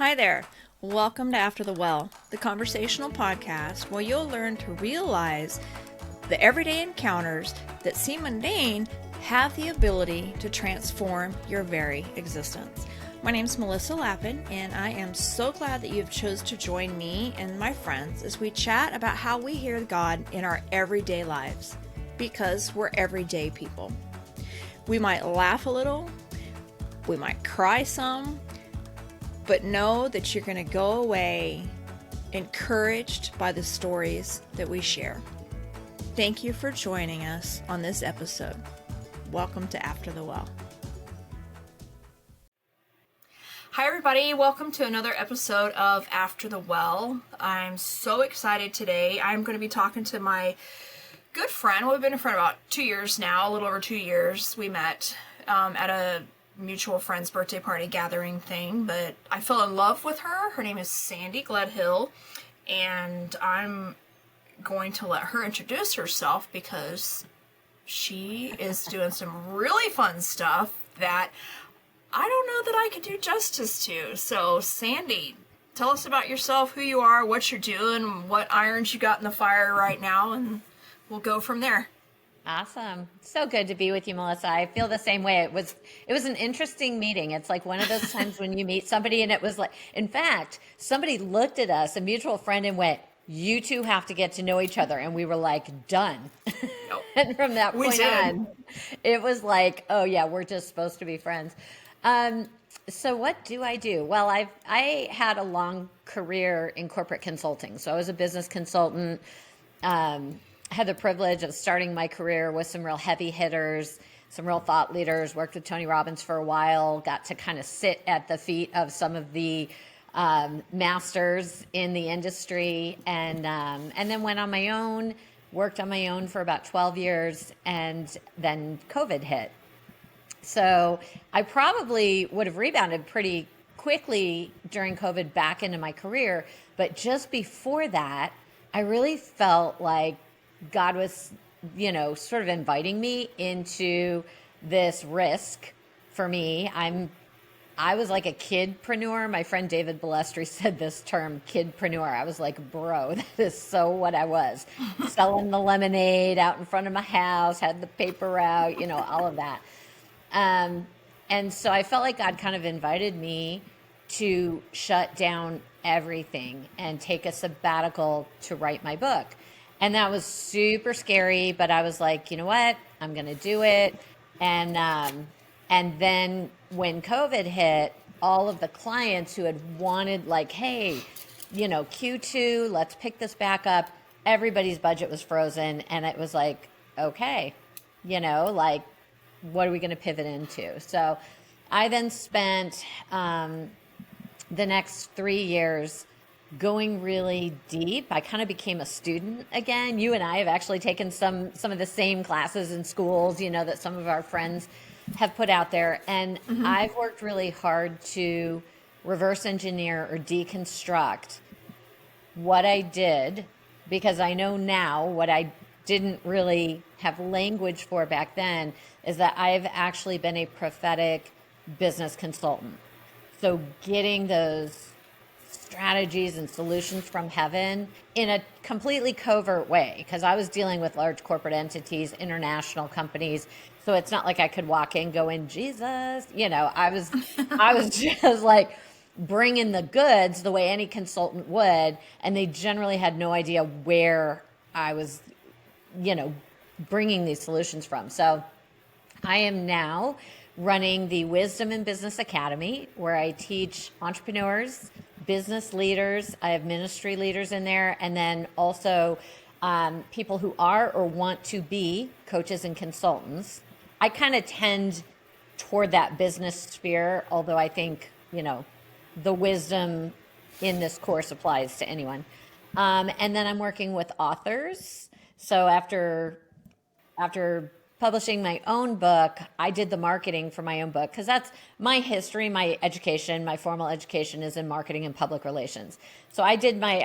Hi there. Welcome to After the Well, the conversational podcast where you'll learn to realize the everyday encounters that seem mundane have the ability to transform your very existence. My name is Melissa Lappin, and I am so glad that you've chosen to join me and my friends as we chat about how we hear God in our everyday lives, because we're everyday people. We might laugh a little, we might cry some, but know that you're going to go away encouraged by the stories that we share. Thank you for joining us on this episode. Welcome to After the Well. Hi everybody, welcome to another episode of After the Well. I'm so excited today. I'm going to be talking to my good friend. Well, we've been a friend about 2 years now, a little over 2 years. We met at a mutual friend's birthday party gathering thing, but I fell in love with her. Her name is Sandy Gledhill, and I'm going to let her introduce herself because she is doing some really fun stuff that I don't know that I could do justice to. So, Sandy, tell us about yourself, who you are, what you're doing, what irons you got in the fire right now, and we'll go from there. Awesome. So good to be with you, Melissa. I feel the same way. It was an interesting meeting. It's like one of those times when you meet somebody and it was like, in fact, somebody looked at us, a mutual friend, and went, "You two have to get to know each other." And we were like, done. Nope. And from that point on, it was like, oh yeah, we're just supposed to be friends. So what do I do? Well, I had a long career in corporate consulting. So I was a business consultant. Had the privilege of starting my career with some real heavy hitters, some real thought leaders, worked with Tony Robbins for a while, got to kind of sit at the feet of some of the masters in the industry, and then went on my own, worked on my own for about 12 years, and then COVID hit. So I probably would have rebounded pretty quickly during COVID back into my career, but just before that, I really felt like God was, sort of inviting me into this risk for me. I was like a kidpreneur. My friend David Balestri said this term, kidpreneur. I was like, bro, that is so what I was. Selling the lemonade out in front of my house, had the paper route, all of that. And so I felt like God kind of invited me to shut down everything and take a sabbatical to write my book. And that was super scary, but I was like, you know what? I'm going to do it. And then when COVID hit, all of the clients who had wanted like, hey, Q2, let's pick this back up. Everybody's budget was frozen. And it was like, okay, like, what are we going to pivot into? So I then spent the next 3 years going really deep. I kind of became a student again. You and I have actually taken some of the same classes in schools, that some of our friends have put out there. And I've worked really hard to reverse engineer or deconstruct what I did, because I know now what I didn't really have language for back then is that I've actually been a prophetic business consultant. So getting those strategies and solutions from heaven in a completely covert way, because I was dealing with large corporate entities, international companies. So it's not like I could walk in going, Jesus, I was just like bringing the goods the way any consultant would. And they generally had no idea where I was, bringing these solutions from. So I am now running the Wisdom in Business Academy, where I teach entrepreneurs, business leaders. I have ministry leaders in there, and then also people who are or want to be coaches and consultants. I kind of tend toward that business sphere, although I think, the wisdom in this course applies to anyone. And then I'm working with authors. So after publishing my own book, I did the marketing for my own book, because that's my history, my education, my formal education is in marketing and public relations. So I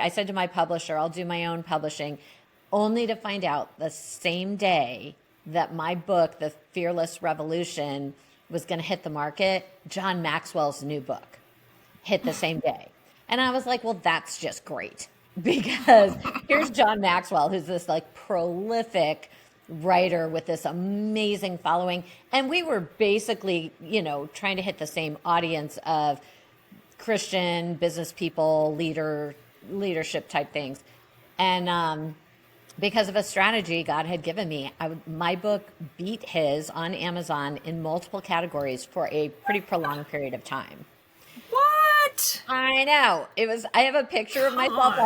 said to my publisher, I'll do my own publishing, only to find out the same day that my book, The Fearless Revolution, was going to hit the market, John Maxwell's new book hit the same day. And I was like, well, that's just great because here's John Maxwell, who's this like prolific writer with this amazing following. And we were basically, trying to hit the same audience of Christian business people, leadership type things. And because of a strategy God had given me, my book beat his on Amazon in multiple categories for a pretty prolonged period of time. What? I know. I have a picture of myself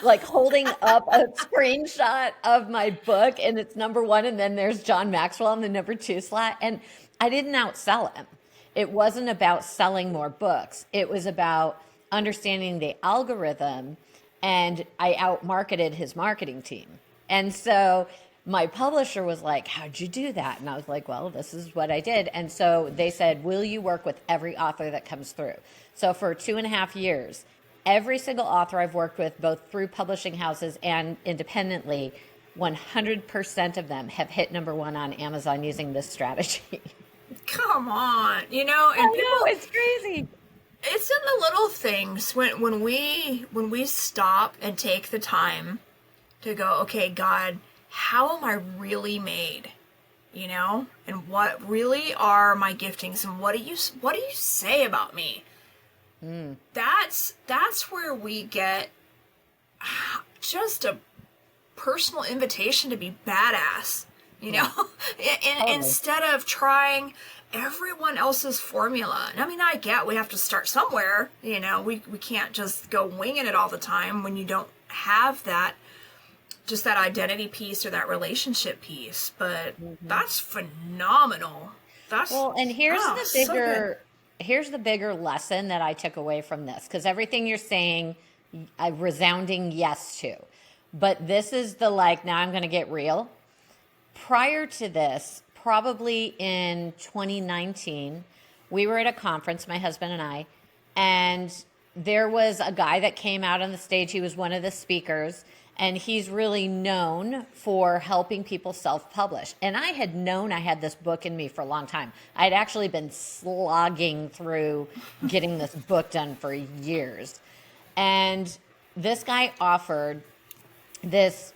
like holding up a screenshot of my book, and it's number one, and then there's John Maxwell on the number two slot. And I didn't outsell him. It wasn't about selling more books. It was about understanding the algorithm, and I outmarketed his marketing team. And so my publisher was like, how'd you do that? And I was like, well, this is what I did. And so they said, will you work with every author that comes through? So for 2.5 years, every single author I've worked with, both through publishing houses and independently, 100% of them have hit number one on Amazon using this strategy. Come on, and I know, it's crazy. It's in the little things when we stop and take the time to go, okay, God, how am I really made? And what really are my giftings, and what do you say about me? That's where we get just a personal invitation to be badass, instead of trying everyone else's formula. And I mean, I get we have to start somewhere, we can't just go winging it all the time when you don't have that, just that identity piece or that relationship piece. But that's phenomenal. And here's the bigger lesson that I took away from this, because everything you're saying, a resounding yes to. But this is the now I'm going to get real. Prior to this, probably in 2019, we were at a conference, my husband and I, and there was a guy that came out on the stage. He was one of the speakers, and he's really known for helping people self-publish. And I had known I had this book in me for a long time. I'd actually been slogging through getting this book done for years. And this guy offered this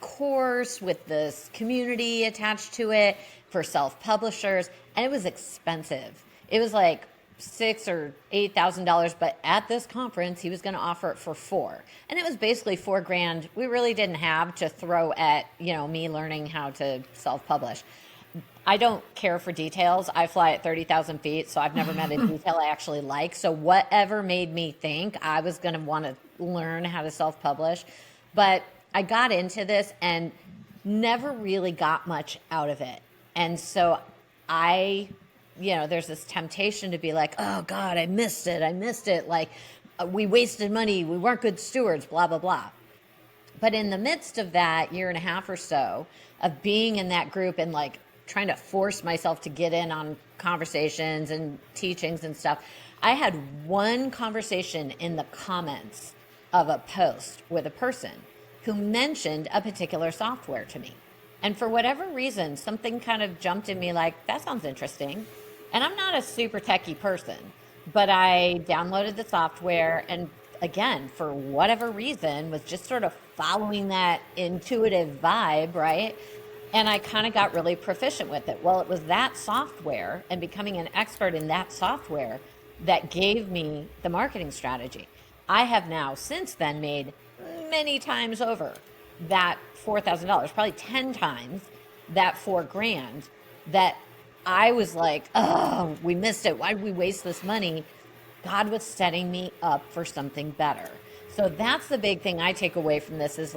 course with this community attached to it for self-publishers, and it was expensive. It was like $6,000 or $8,000, but at this conference he was going to offer it for $4,000, and it was basically $4,000 we really didn't have to throw at me learning how to self-publish. I don't care for details. I fly at 30,000 feet, so I've never met a detail I actually like. So whatever made me think I was going to want to learn how to self-publish, but I got into this and never really got much out of it. And so there's this temptation to be like, oh God, I missed it. Like we wasted money. We weren't good stewards, blah, blah, blah. But in the midst of that 1.5 years or so of being in that group and trying to force myself to get in on conversations and teachings and stuff, I had one conversation in the comments of a post with a person who mentioned a particular software to me. And for whatever reason, something kind of jumped in me that sounds interesting. And I'm not a super techie person, but I downloaded the software and again, for whatever reason, was just sort of following that intuitive vibe, right? And I kind of got really proficient with it. Well, it was that software and becoming an expert in that software that gave me the marketing strategy. I have now since then made many times over that $4,000, probably 10 times that $4,000 that I was like, oh, we missed it. Why did we waste this money? God was setting me up for something better. So that's the big thing I take away from this is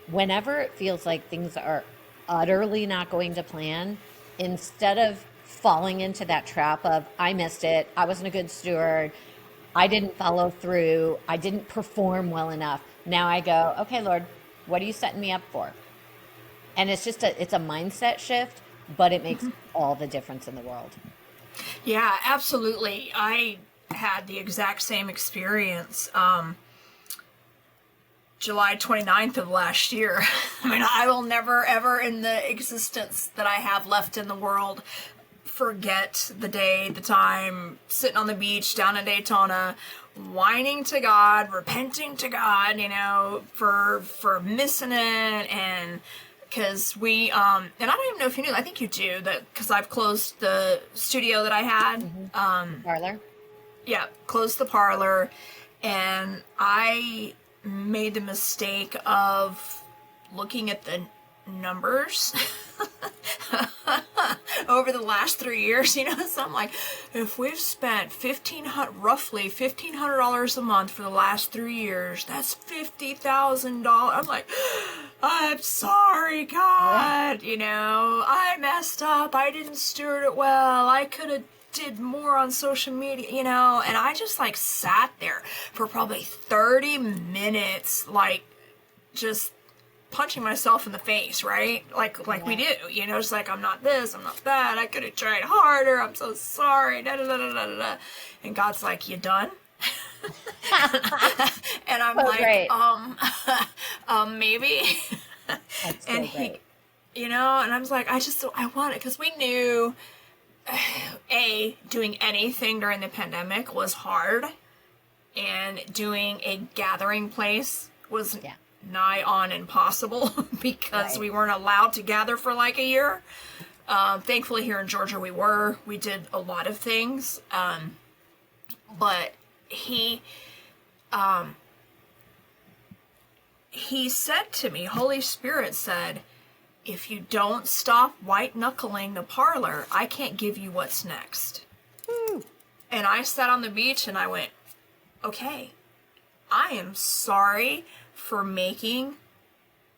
whenever it feels like things are utterly not going to plan, instead of falling into that trap of, I missed it, I wasn't a good steward, I didn't follow through, I didn't perform well enough. Now I go, okay, Lord, what are you setting me up for? And it's a mindset shift, but it makes all the difference in the world. Yeah, absolutely. I had the exact same experience. July 29th of last year. I mean, I will never, ever in the existence that I have left in the world forget the day, the time, sitting on the beach down in Daytona, whining to God, repenting to God, you know, for missing it. And because we, and I don't even know if you knew, I think you do, that because I've closed the studio that I had. Parlor. Yeah, closed the parlor. And I made the mistake of looking at the numbers over the last 3 years, you know. So I'm like, if we've spent roughly $1,500 a month for the last 3 years, that's $50,000. I'm like, I'm sorry, God, you know, I messed up. I didn't steward it well. I could have did more on social media, you know. And I just like sat there for probably 30 minutes, like just punching myself in the face, right? Like we do, you know. It's like, I'm not this, I'm not that, I could have tried harder, I'm so sorry, da da da da da da. And God's like, you done? And I'm like, great. Maybe. That's so And great. he, you know, and I was like, I want it, because we knew doing anything during the pandemic was hard, and doing a gathering place was nigh on impossible because we weren't allowed to gather for like a year. Thankfully here in Georgia we did a lot of things. But he said to me, Holy Spirit said, if you don't stop white knuckling the parlor, I can't give you what's next. Woo. And I sat on the beach and I went, okay, I am sorry for making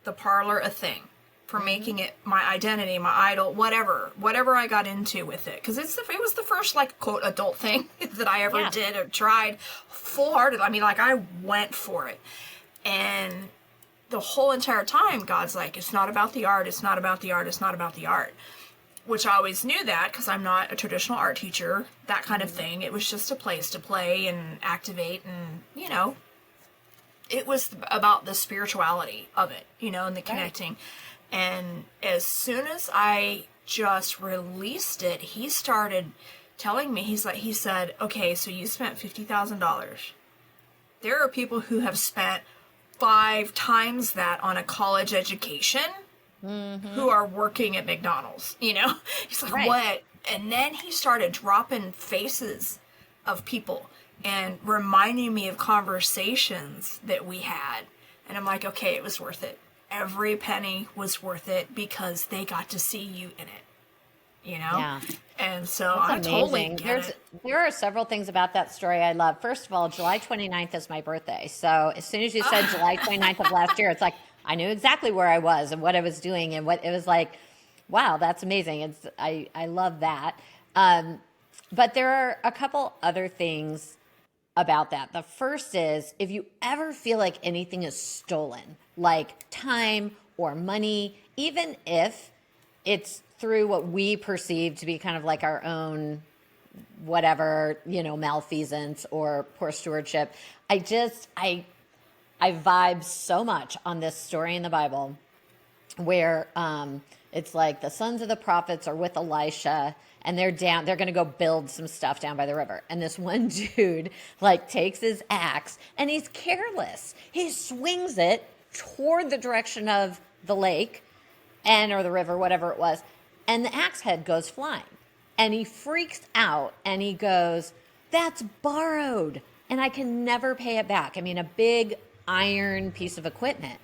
the parlor a thing, for making it my identity, my idol, whatever I got into with it. Because it was the first, like, quote, adult thing that I ever did or tried full-hearted. I mean, like, I went for it. And the whole entire time, God's like, it's not about the art, it's not about the art, it's not about the art. Which I always knew that, because I'm not a traditional art teacher, that kind of thing. It was just a place to play and activate, and, you know, it was about the spirituality of it, you know, and the connecting. And as soon as I just released it, he started telling me, he said, okay, so you spent $50,000. There are people who have spent 5 times that on a college education who are working at McDonald's, you know? He's like, what? And then he started dropping faces of people and reminding me of conversations that we had. And I'm like, okay, it was worth it. Every penny was worth it, because they got to see you in it, you know? Yeah. And so I totally get it. There are several things about that story I love. First of all, July 29th is my birthday. So as soon as you said July 29th of last year, it's like, I knew exactly where I was and what I was doing, and what it was like, wow, that's amazing. I love that. But there are a couple other things about that. The first is, if you ever feel like anything is stolen, like time or money, even if it's through what we perceive to be kind of like our own whatever, you know, malfeasance or poor stewardship, I vibe so much on this story in the Bible where it's like the sons of the prophets are with Elisha, and they're going to go build some stuff down by the river. And this one dude like takes his axe, and he's careless. He swings it toward the direction of the lake or the river, whatever it was. And the axe head goes flying, and he freaks out, and he goes, that's borrowed, and I can never pay it back. I mean, a big iron piece of equipment.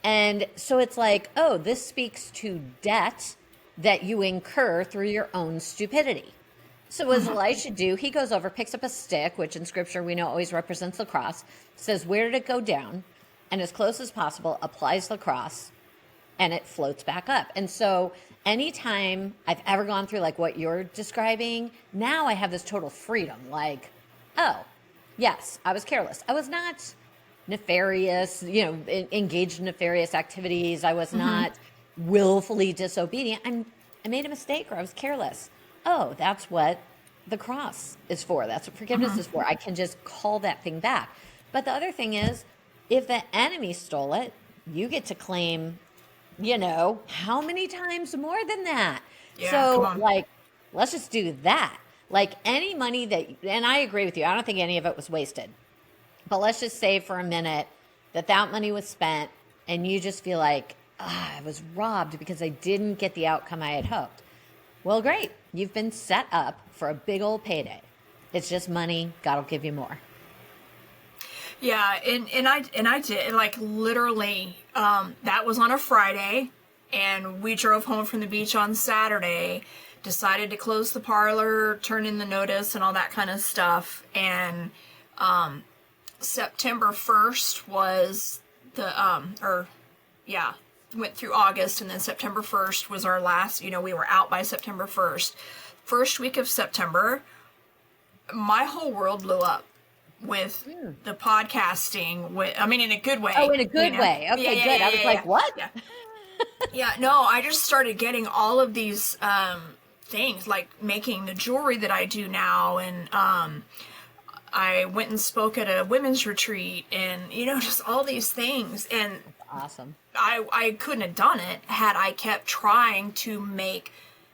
And so it's like, oh, this speaks to debt that you incur through your own stupidity. So what does Elisha do? He goes over, picks up a stick, which in scripture we know always represents the cross, says, where did it go down? And as close as possible, applies the cross, and it floats back up. And so anytime I've ever gone through like what you're describing, now I have this total freedom. Like, oh, yes, I was careless. I was not nefarious, you know, engaged in nefarious activities. I was not willfully disobedient. I made a mistake, or I was careless. Oh, that's what the cross is for. That's what forgiveness is for. I can just call that thing back. But the other thing is, if the enemy stole it, you get to claim, you know, how many times more than that? Yeah, so like, let's just do that. Like any money that, and I agree with you, I don't think any of it was wasted. But let's just say for a minute that that money was spent and you just feel like, I was robbed because I didn't get the outcome I had hoped. Well, great. You've been set up for a big old payday. It's just money. God will give you more. Yeah, and I did, like, literally, that was on a Friday, and we drove home from the beach on Saturday, decided to close the parlor, turn in the notice, and all that kind of stuff, and September 1st was went through August, and then September 1st was our last, we were out by September 1st. First week of September, my whole world blew up with the podcasting, in a good way. Oh, in a good way. Okay, good. I was like, what? Yeah. Yeah, no, I just started getting all of these things, like making the jewelry that I do now, and I went and spoke at a women's retreat, and, just all these things, and awesome. I couldn't have done it had I kept trying to make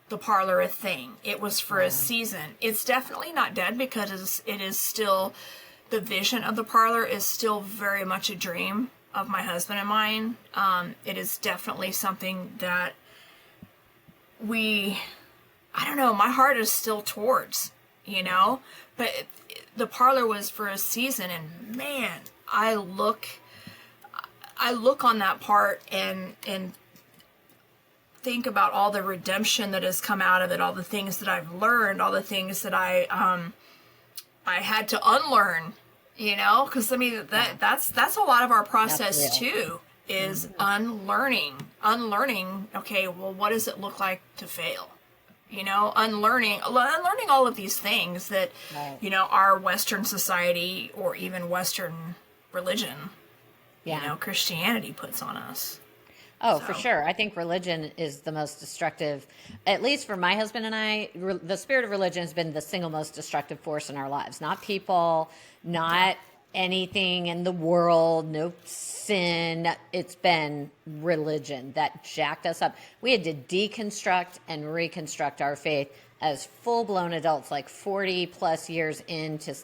the parlor a thing. It was for a season. It's definitely not dead, because it is still, the vision of the parlor is still very much a dream of my husband and mine. It is definitely something that my heart is still towards, but the parlor was for a season, and man, I look on that part and think about all the redemption that has come out of it, all the things that I've learned, all the things that I had to unlearn, because that's a lot of our process too, is unlearning. Okay, well, what does it look like to fail? Unlearning all of these things that, our Western society, or even Western religion, Christianity puts on us. Oh, for sure. I think religion is the most destructive, at least for my husband and I. The spirit of religion has been the single most destructive force in our lives. Not people, not anything in the world, no sin. It's been religion that jacked us up. We had to deconstruct and reconstruct our faith as full-blown adults, like 40 plus years into,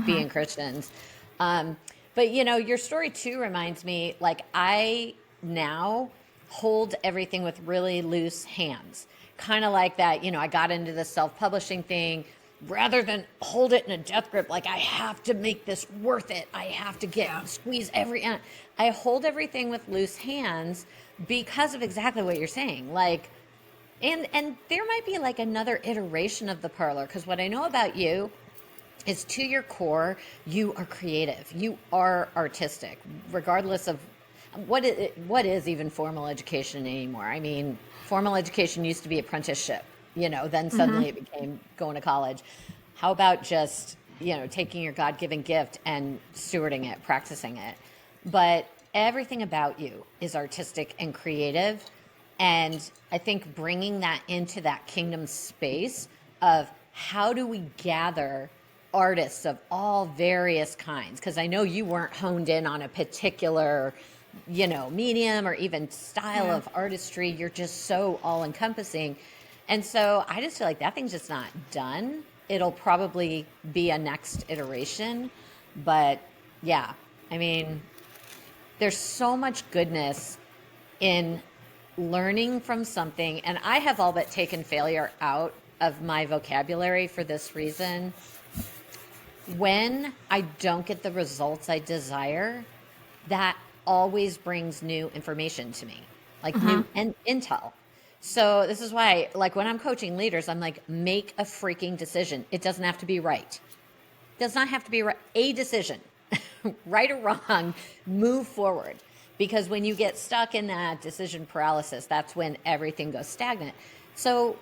being Christians. But, your story too reminds me, like, I now hold everything with really loose hands. Kind of like that, I got into the self-publishing thing rather than hold it in a death grip. Like, I have to make this worth it. I have to squeeze I hold everything with loose hands because of exactly what you're saying. Like, and there might be like another iteration of the parlor, because what I know about you is, to your core, you are creative. You are artistic, regardless of what is even formal education anymore. I mean, formal education used to be apprenticeship, then suddenly it became going to college. How about just, taking your God-given gift and stewarding it, practicing it? But everything about you is artistic and creative. And I think bringing that into that kingdom space of how do we gather artists of all various kinds, because I know you weren't honed in on a particular medium or even style of artistry. You're just so all-encompassing. And so I just feel like that thing's just not done. It'll probably be a next iteration. But yeah, there's so much goodness in learning from something. And I have all but taken failure out of my vocabulary for this reason. When I don't get the results I desire, that always brings new information to me, like new intel. So this is why, like, when I'm coaching leaders, I'm like, make a freaking decision. It doesn't have to be right. It does not have to be right. A decision, right or wrong, move forward. Because when you get stuck in that decision paralysis, that's when everything goes stagnant. So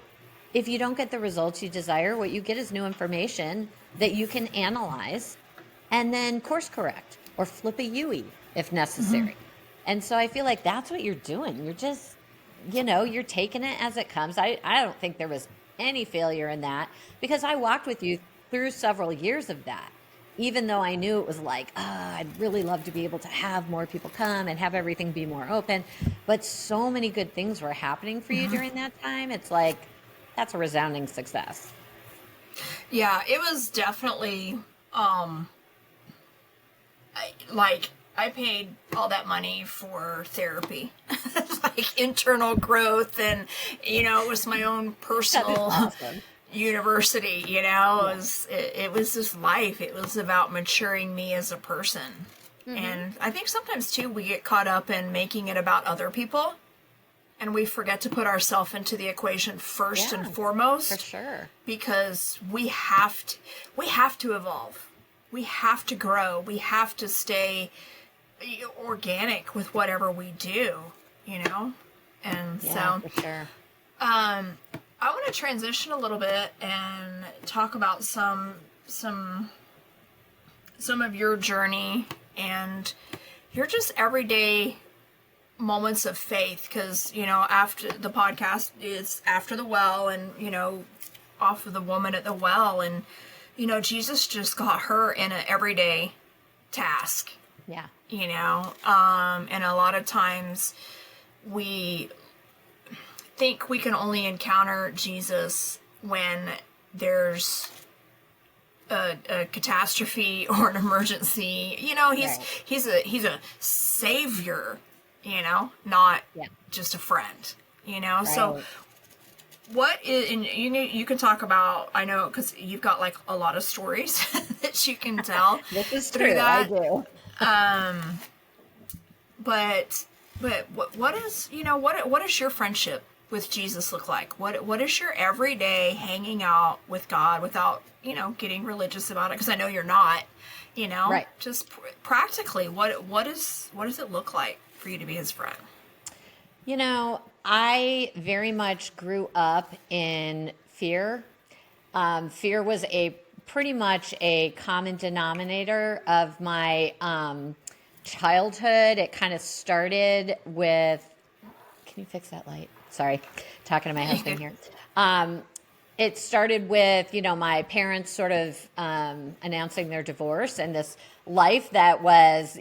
if you don't get the results you desire, what you get is new information that you can analyze and then course correct or flip a UE if necessary. And so I feel like that's what you're doing. You're just, you're taking it as it comes. I don't think there was any failure in that, because I walked with you through several years of that. Even though I knew it was like, I'd really love to be able to have more people come and have everything be more open. But so many good things were happening for you during that time. It's like, that's a resounding success. Yeah, it was definitely, I paid all that money for therapy, like internal growth, and it was my own personal Awesome. university. It was this life. It was about maturing me as a person, and I think sometimes too we get caught up in making it about other people, and we forget to put ourselves into the equation first and foremost. For sure, because we have to evolve. We have to grow. We have to stay organic with whatever we do, And so, for sure. I want to transition a little bit and talk about some of your journey and your just everyday moments of faith, because after the podcast is After the Well, and off of the woman at the well, and Jesus just got her in an everyday task. Yeah. And a lot of times we think we can only encounter Jesus when there's a catastrophe or an emergency. He's a savior, not just a friend. Right. So what is, and you can talk about, I know, because you've got like a lot of stories that you can tell. This is true. I do. But what is what does your friendship with Jesus look like? What is your everyday hanging out with God without getting religious about it? Because I know you're not. Right. Just practically, what does it look like for you to be His friend? I very much grew up in fear. Fear was pretty much a common denominator of my childhood. It kind of started with, can you fix that light? Sorry, talking to my husband here. It started with, my parents sort of announcing their divorce, and this life that was,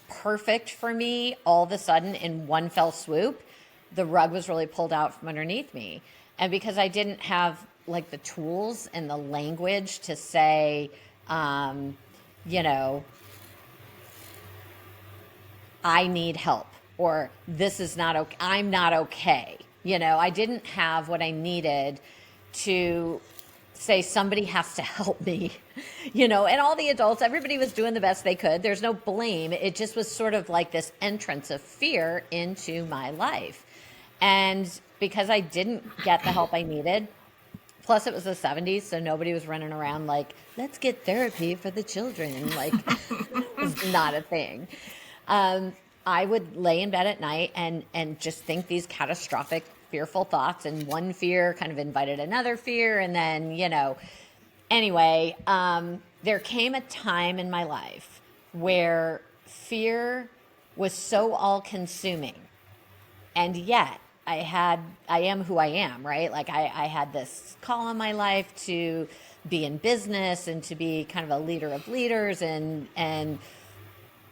perfect for me, all of a sudden in one fell swoop, the rug was really pulled out from underneath me. And because I didn't have like the tools and the language to say, I need help, or this is not okay, I'm not okay. I didn't have what I needed to say somebody has to help me, and all the adults, everybody was doing the best they could. There's no blame. It just was sort of like this entrance of fear into my life. And because I didn't get the help I needed, plus it was the 70s, so nobody was running around like, let's get therapy for the children. Like, it was not a thing. I would lay in bed at night and just think these catastrophic, fearful thoughts, and one fear kind of invited another fear. And then, anyway, there came a time in my life where fear was so all-consuming. And yet, I am who I am, right? Like I had this call on my life to be in business and to be kind of a leader of leaders, and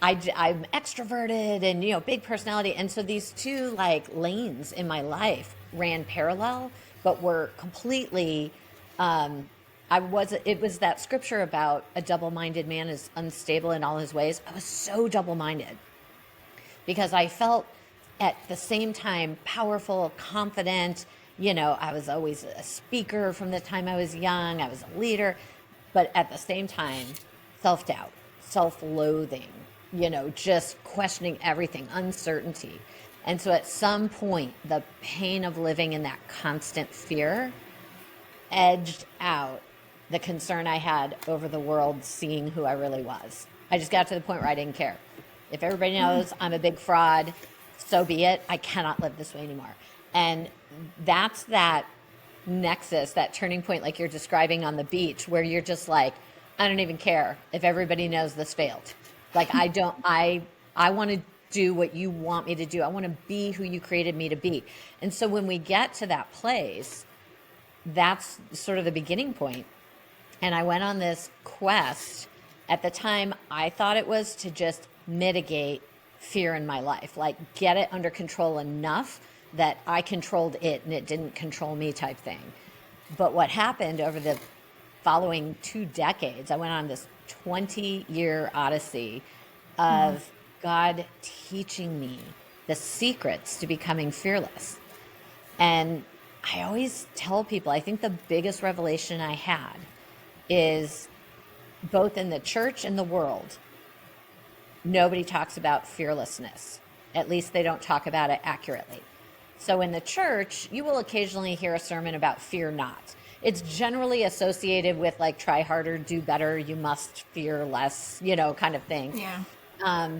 I'm extroverted and, big personality. And so these two like lanes in my life ran parallel, but were completely, it was that scripture about a double-minded man is unstable in all his ways. I was so double-minded because I felt at the same time powerful, confident. I was always a speaker from the time I was young. I was a leader, but at the same time, self-doubt, self-loathing, just questioning everything, uncertainty. And so at some point, the pain of living in that constant fear edged out the concern I had over the world seeing who I really was. I just got to the point where I didn't care. If everybody knows I'm a big fraud, so be it. I cannot live this way anymore. And that's that nexus, that turning point like you're describing on the beach, where you're just like, I don't even care if everybody knows this failed. Like, I want to do what you want me to do. I want to be who you created me to be. And so when we get to that place, that's sort of the beginning point. And I went on this quest. At the time, I thought it was to just mitigate fear in my life, like get it under control enough that I controlled it and it didn't control me type thing. But what happened over the following 2 decades, I went on this 20-year odyssey of God teaching me the secrets to becoming fearless. And I always tell people, I think the biggest revelation I had is both in the church and the world, nobody talks about fearlessness. At least they don't talk about it accurately. So in the church, you will occasionally hear a sermon about fear not. It's generally associated with like try harder, do better, you must fear less, kind of thing. Yeah.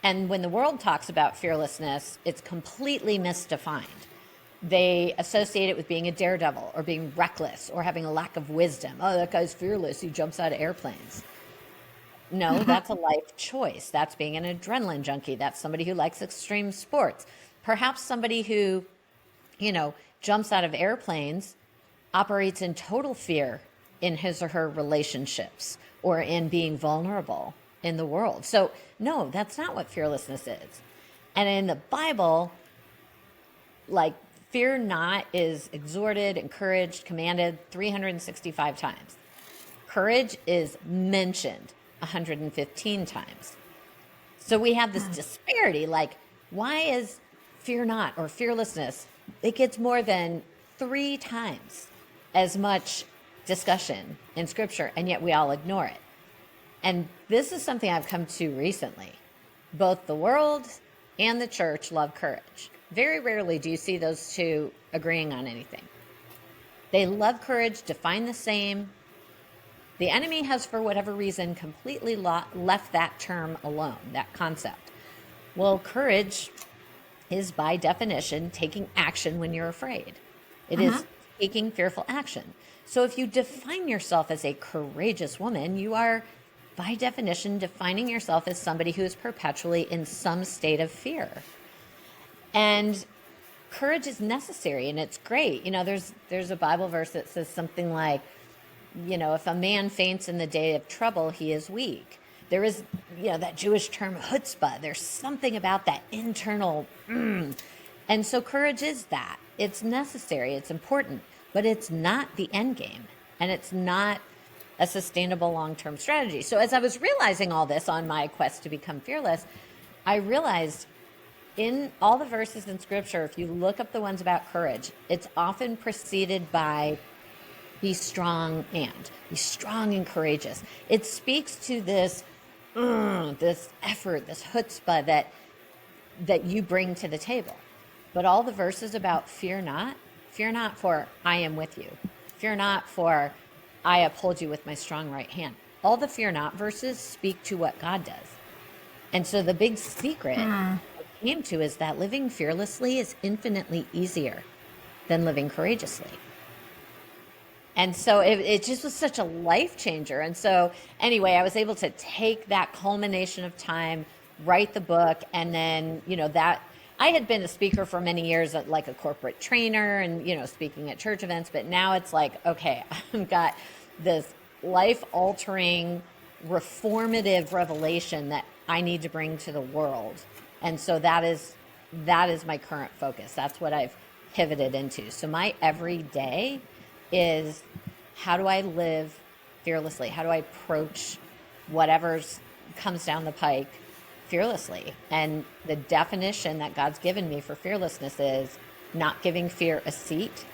And when the world talks about fearlessness, it's completely misdefined. They associate it with being a daredevil or being reckless or having a lack of wisdom. Oh, that guy's fearless. He jumps out of airplanes. No, that's a life choice. That's being an adrenaline junkie. That's somebody who likes extreme sports. Perhaps somebody who, jumps out of airplanes operates in total fear in his or her relationships or in being vulnerable in the world. So no, that's not what fearlessness is. And in the Bible, like fear not is exhorted, encouraged, commanded 365 times. Courage is mentioned 115 times. So we have this disparity, like why is fear not or fearlessness, it gets more than 3 times as much discussion in scripture, and yet we all ignore it. And this is something I've come to recently. Both the world and the church love courage. Very rarely do you see those two agreeing on anything. They love courage, define the same. The enemy has, for whatever reason, completely left that term alone, that concept. Well, courage is by definition taking action when you're afraid. It is taking fearful action. So if you define yourself as a courageous woman, you are by definition defining yourself as somebody who is perpetually in some state of fear. And courage is necessary and it's great. There's a Bible verse that says something like, if a man faints in the day of trouble, he is weak. There is, that Jewish term chutzpah. There's something about that internal, And so courage is that. It's necessary, it's important, but it's not the end game. And it's not a sustainable long-term strategy. So as I was realizing all this on my quest to become fearless, I realized in all the verses in scripture, if you look up the ones about courage, it's often preceded by be strong and courageous. It speaks to this effort, this chutzpah that you bring to the table. But all the verses about fear not for I am with you. Fear not for I uphold you with my strong right hand. All the fear not verses speak to what God does. And so the big secret I came to is that living fearlessly is infinitely easier than living courageously. And so it just was such a life changer. And so anyway, I was able to take that culmination of time, write the book, and then, that I had been a speaker for many years, like a corporate trainer and, speaking at church events. But now it's like, okay, I've got this life-altering, reformative revelation that I need to bring to the world. And so that is my current focus. That's what I've pivoted into. So my everyday is how do I live fearlessly? How do I approach whatever comes down the pike fearlessly? And the definition that God's given me for fearlessness is not giving fear a seat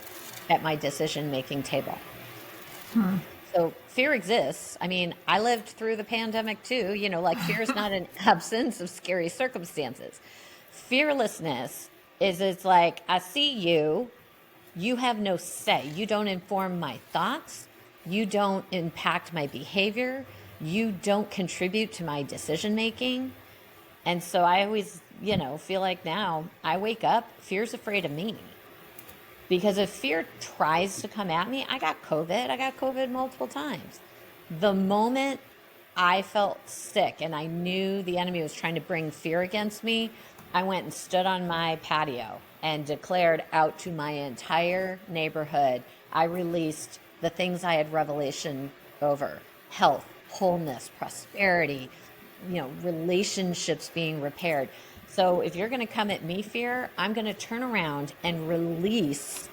at my decision-making table. So fear exists. I mean, I lived through the pandemic too. Fear is not an absence of scary circumstances. Fearlessness is it's like, I see you. You have no say. You don't inform my thoughts. You don't impact my behavior. You don't contribute to my decision-making. And so I always, feel like now I wake up, fear's afraid of me. Because if fear tries to come at me, I got COVID multiple times. The moment I felt sick and I knew the enemy was trying to bring fear against me, I went and stood on my patio and declared out to my entire neighborhood. I released the things I had revelation over: health, wholeness, prosperity, relationships being repaired. So if you're going to come at me, fear, I'm going to turn around and release,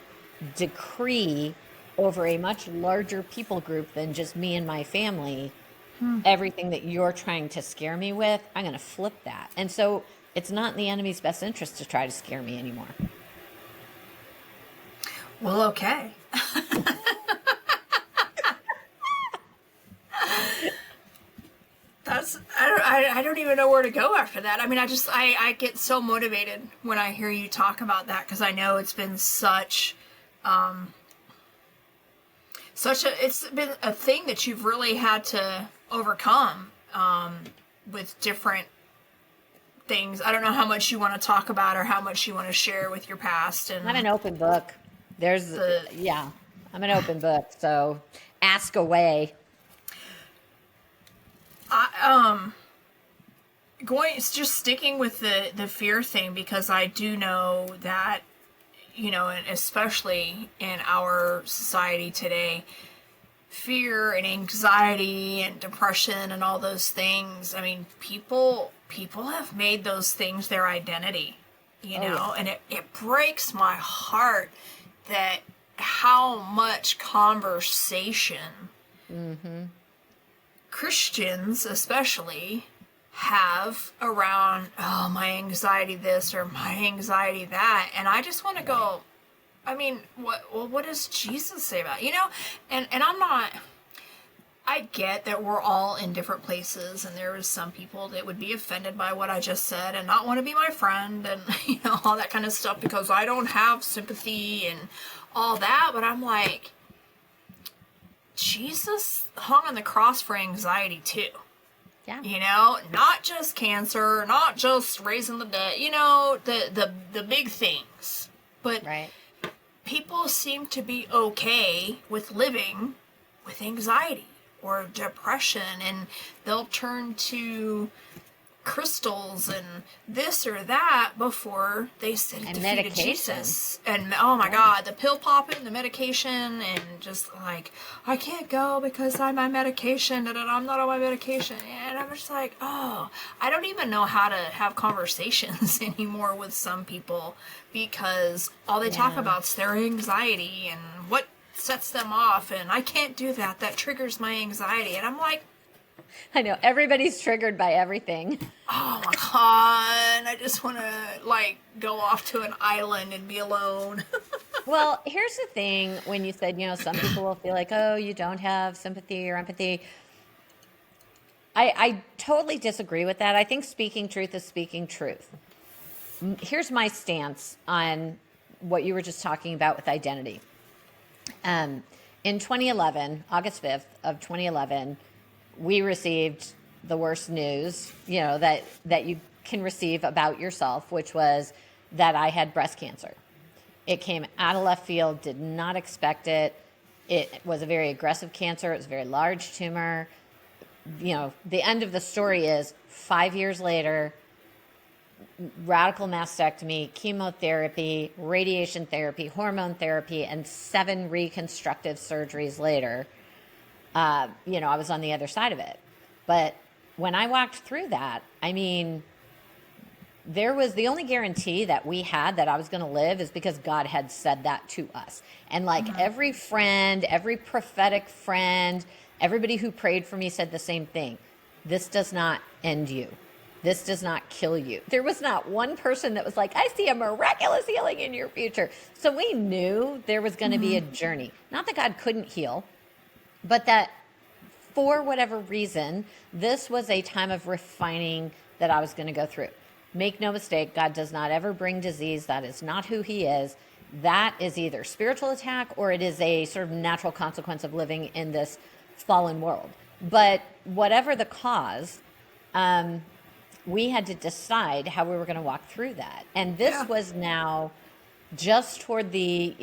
decree over a much larger people group than just me and my family, everything that you're trying to scare me with. I'm going to flip that. And so it's not in the enemy's best interest to try to scare me anymore. Well, okay. I don't even know where to go after that. I mean, I get so motivated when I hear you talk about that, because I know it's been it's been a thing that you've really had to overcome with different things. I don't know how much you want to talk about or how much you want to share with your past. And I'm an open book. I'm an open book. So ask away. Just sticking with the fear thing, because I do know that, and especially in our society today, fear and anxiety and depression and all those things, I mean, people have made those things their identity, and it breaks my heart that how much conversation Christians especially have around, oh, my anxiety this or my anxiety that. And I just want to go, I mean, what does Jesus say about it? And I get that we're all in different places, and there is some people that would be offended by what I just said and not want to be my friend and, all that kind of stuff, because I don't have sympathy and all that. But I'm like, Jesus hung on the cross for anxiety too. Yeah. Not just cancer, not just raising the dead, the big things. But people seem to be okay with living with anxiety or depression, and they'll turn to crystals and this or that before they sit at the feet of Jesus. And oh my God, the pill popping, the medication, and just like, I can't go because I'm on medication, and I'm not on my medication. And I'm just like, oh, I don't even know how to have conversations anymore with some people, because all they talk about is their anxiety and what sets them off, and I can't do that. That triggers my anxiety. And I'm like, I know, everybody's triggered by everything. Oh my God, I just want to go off to an island and be alone. Well, here's the thing. When you said, some people will feel like, oh, you don't have sympathy or empathy. I totally disagree with that. I think speaking truth is speaking truth. Here's my stance on what you were just talking about with identity. In 2011, August 5th of 2011, we received the worst news, that you can receive about yourself, which was that I had breast cancer. It came out of left field, did not expect it. It was a very aggressive cancer. It was a very large tumor. The end of the story is 5 years later, radical mastectomy, chemotherapy, radiation therapy, hormone therapy, and 7 reconstructive surgeries later, I was on the other side of it. But when I walked through that, I mean, there was the only guarantee that we had that I was going to live is because God had said that to us. And every friend, every prophetic friend, everybody who prayed for me said the same thing. This does not end you. This does not kill you. There was not one person that was like, I see a miraculous healing in your future. So we knew there was going to be a journey. Not that God couldn't heal, but that for whatever reason, this was a time of refining that I was going to go through. Make no mistake, God does not ever bring disease. That is not who he is. That is either spiritual attack or it is a sort of natural consequence of living in this fallen world. But whatever the cause, we had to decide how we were going to walk through that. And this was now just toward the,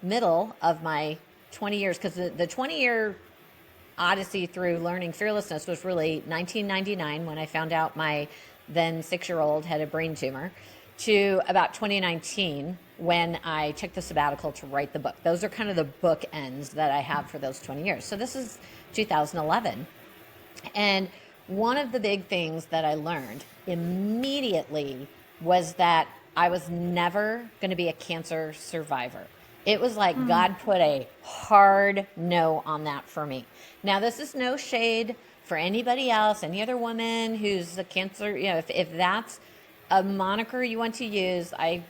middle of my 20 years, because the 20-year odyssey through learning fearlessness was really 1999 when I found out my then 6-year-old had a brain tumor, to about 2019 when I took the sabbatical to write the book. Those are kind of the bookends that I have for those 20 years. So this is 2011. And one of the big things that I learned immediately was that I was never going to be a cancer survivor. It was like God put a hard no on that for me. Now, this is no shade for anybody else, any other woman who's a cancer, if that's a moniker you want to use, I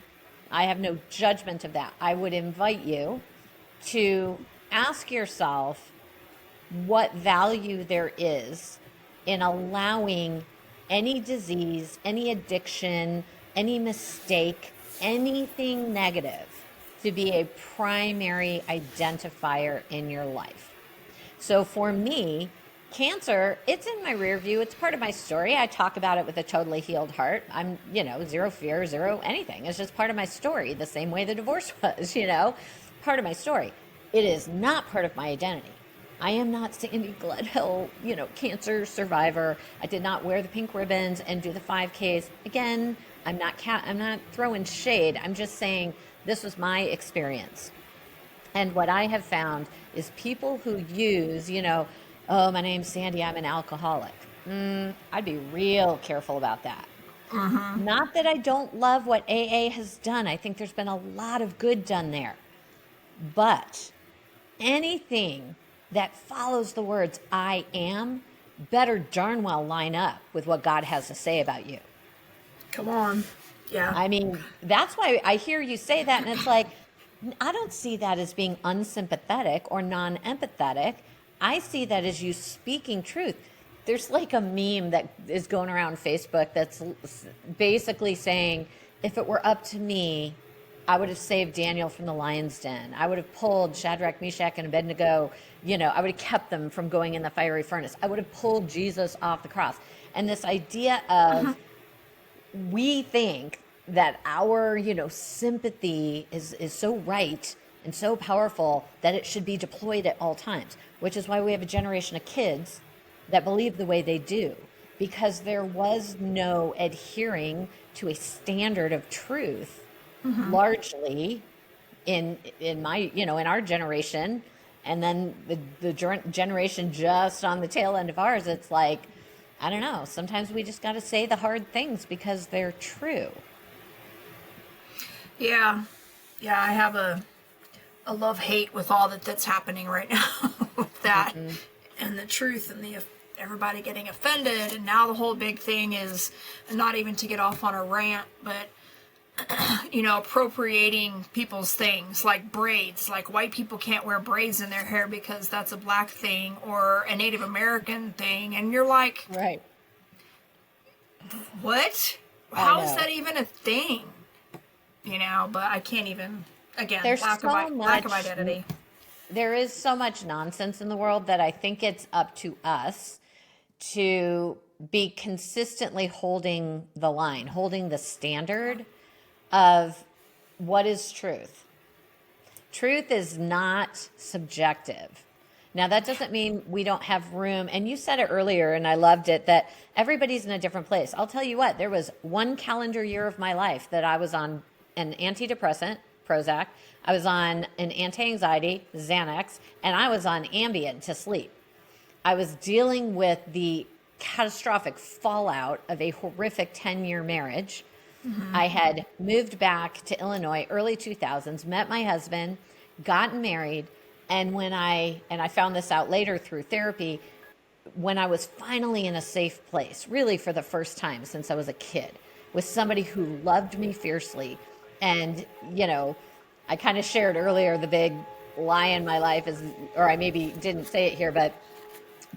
have no judgment of that. I would invite you to ask yourself what value there is in allowing any disease, any addiction, any mistake, anything negative to be a primary identifier in your life. So for me, cancer, it's in my rear view. It's part of my story. I talk about it with a totally healed heart. I'm, zero fear, zero anything. It's just part of my story, the same way the divorce was, part of my story. It is not part of my identity. I am not Sandy Gledhill, cancer survivor. I did not wear the pink ribbons and do the 5Ks. Again, I'm not throwing shade. I'm just saying this was my experience. And what I have found is people who use, oh, my name's Sandy, I'm an alcoholic. I'd be real careful about that. Not that I don't love what AA has done. I think there's been a lot of good done there. But anything that follows the words I am better darn well line up with what God has to say about you. Come on. Yeah. I mean, that's why I hear you say that, and it's like, I don't see that as being unsympathetic or non-empathetic. I see that as you speaking truth. There's like a meme that is going around Facebook that's basically saying, if it were up to me, I would have saved Daniel from the lion's den. I would have pulled Shadrach, Meshach, and Abednego. I would have kept them from going in the fiery furnace. I would have pulled Jesus off the cross. And this idea of we think that our, sympathy is so right and so powerful that it should be deployed at all times, which is why we have a generation of kids that believe the way they do, because there was no adhering to a standard of truth, largely in my, in our generation. And then the generation just on the tail end of ours, it's like, I don't know, sometimes we just got to say the hard things because they're true. Yeah. I have a love-hate with all that's happening right now with that and the truth and everybody getting offended. And now the whole big thing is, not even to get off on a rant, but appropriating people's things like braids. Like white people can't wear braids in their hair because that's a black thing or a Native American thing. And you're like, right. What? How is that even a thing? But I can't even, again, lack of identity. There is so much nonsense in the world that I think it's up to us to be consistently holding the line, holding the standard of what is truth. Truth is not subjective. Now, that doesn't mean we don't have room. And you said it earlier, and I loved it, that everybody's in a different place. I'll tell you what, there was one calendar year of my life that I was on an antidepressant, Prozac. I was on an anti-anxiety, Xanax, and I was on Ambien to sleep. I was dealing with the catastrophic fallout of a horrific 10-year marriage. I had moved back to Illinois, early 2000s, met my husband, gotten married, and when I found this out later through therapy, when I was finally in a safe place, really for the first time since I was a kid, with somebody who loved me fiercely. And, I kind of shared earlier the big lie in my life is, or I maybe didn't say it here, but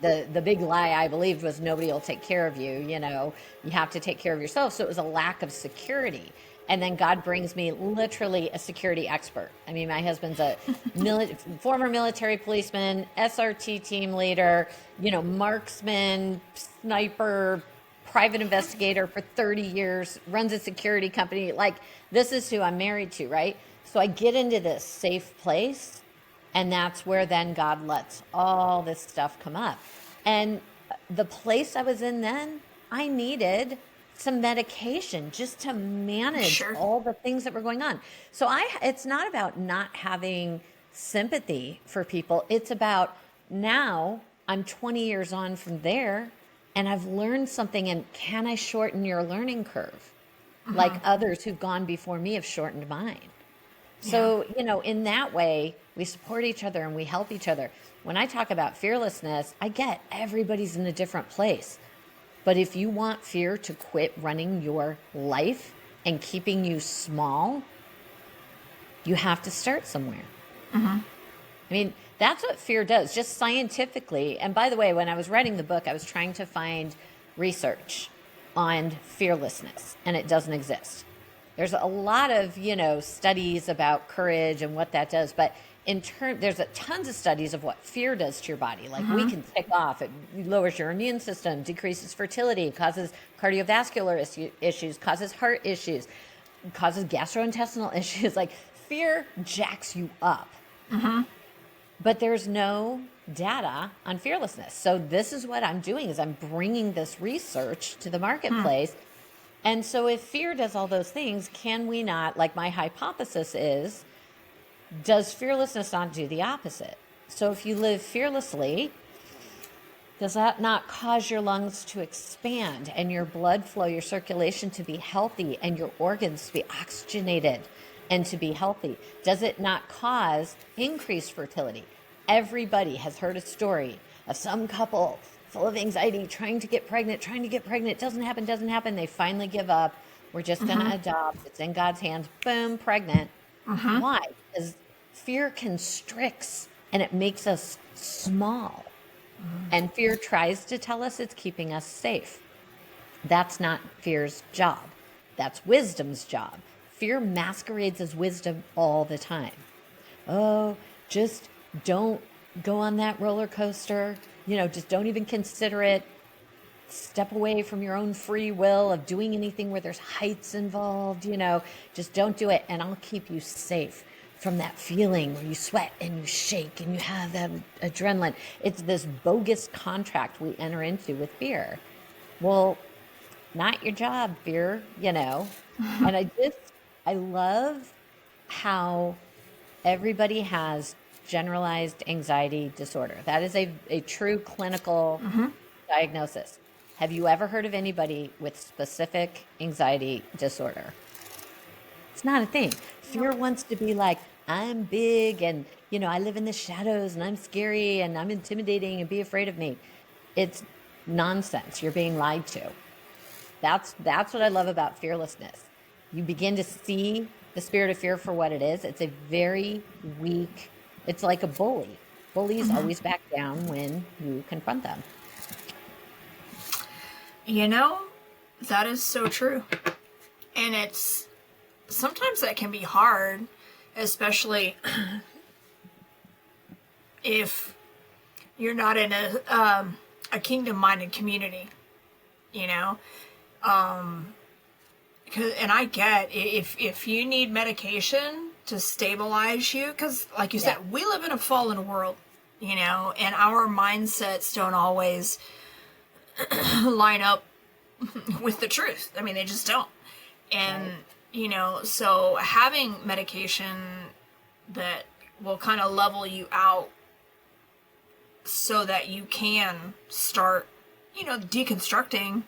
the big lie I believed was nobody will take care of you. You have to take care of yourself. So it was a lack of security. And then God brings me literally a security expert. I mean, my husband's a former military policeman, SRT team leader, marksman, sniper, private investigator for 30 years, runs a security company. Like, this is who I'm married to, right? So I get into this safe place, and that's where then God lets all this stuff come up. And the place I was in then, I needed some medication just to manage all the things that were going on. So it's not about not having sympathy for people. It's about now I'm 20 years on from there and I've learned something, and can I shorten your learning curve? like others who've gone before me have shortened mine. So, in that way, we support each other and we help each other. When I talk about fearlessness, I get everybody's in a different place. But if you want fear to quit running your life and keeping you small, you have to start somewhere. I mean, that's what fear does, just scientifically. And by the way, when I was writing the book, I was trying to find research on fearlessness, and it doesn't exist. There's a lot of, studies about courage and what that does, but there's tons of studies of what fear does to your body. Like we can tick off, it lowers your immune system, decreases fertility, causes cardiovascular issues, causes heart issues, causes gastrointestinal issues. Like fear jacks you up. But there's no data on fearlessness. So this is what I'm doing, is I'm bringing this research to the marketplace. And so if fear does all those things, can we not, like my hypothesis is, does fearlessness not do the opposite? So if you live fearlessly, does that not cause your lungs to expand and your blood flow, your circulation to be healthy and your organs to be oxygenated and to be healthy? Does it not cause increased fertility? Everybody has heard a story of some couple full of anxiety, trying to get pregnant, doesn't happen. They finally give up. We're just going to adopt. It's in God's hands. Boom, pregnant. Why? Because fear constricts and it makes us small. And fear tries to tell us it's keeping us safe. That's not fear's job. That's wisdom's job. Fear masquerades as wisdom all the time. Oh, just don't go on that roller coaster. Just don't even consider it. Step away from your own free will of doing anything where there's heights involved. Just don't do it. And I'll keep you safe from that feeling where you sweat and you shake and you have that adrenaline. It's this bogus contract we enter into with fear. Well, not your job, fear, And I love how everybody has generalized anxiety disorder. That is a true clinical diagnosis. Have you ever heard of anybody with specific anxiety disorder? It's not a thing. Fear wants to be like, I'm big and, I live in the shadows and I'm scary and I'm intimidating and be afraid of me. It's nonsense. You're being lied to. That's what I love about fearlessness. You begin to see the spirit of fear for what it is. It's a very weak, it's like a bully. Bullies always back down when you confront them. That is so true. And sometimes that can be hard, especially if you're not in a kingdom-minded community, and I get if you need medication to stabilize you, because like you said, we live in a fallen world, and our mindsets don't always line up with the truth. I mean, they just don't. And, so having medication that will kind of level you out so that you can start, deconstructing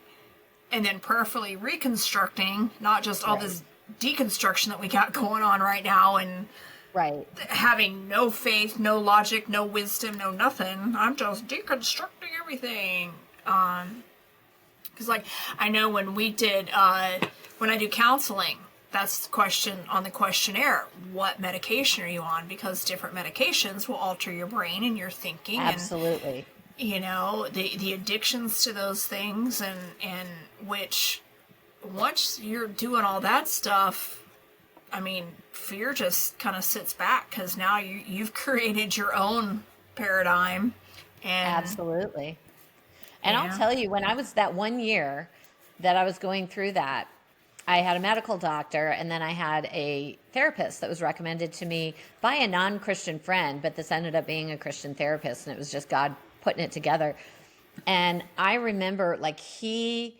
and then prayerfully reconstructing, not just all this deconstruction that we got going on right now and having no faith, no logic, no wisdom, no nothing. I'm just deconstructing everything. Because I know when we did, when I do counseling, that's the question on the questionnaire. What medication are you on? Because different medications will alter your brain and your thinking. Absolutely. And, the addictions to those things and which once you're doing all that stuff, I mean, fear just kind of sits back because now you've created your own paradigm. And absolutely. And I'll tell you, when I was that 1 year that I was going through that, I had a medical doctor and then I had a therapist that was recommended to me by a non-Christian friend, but this ended up being a Christian therapist and it was just God putting it together. And I remember he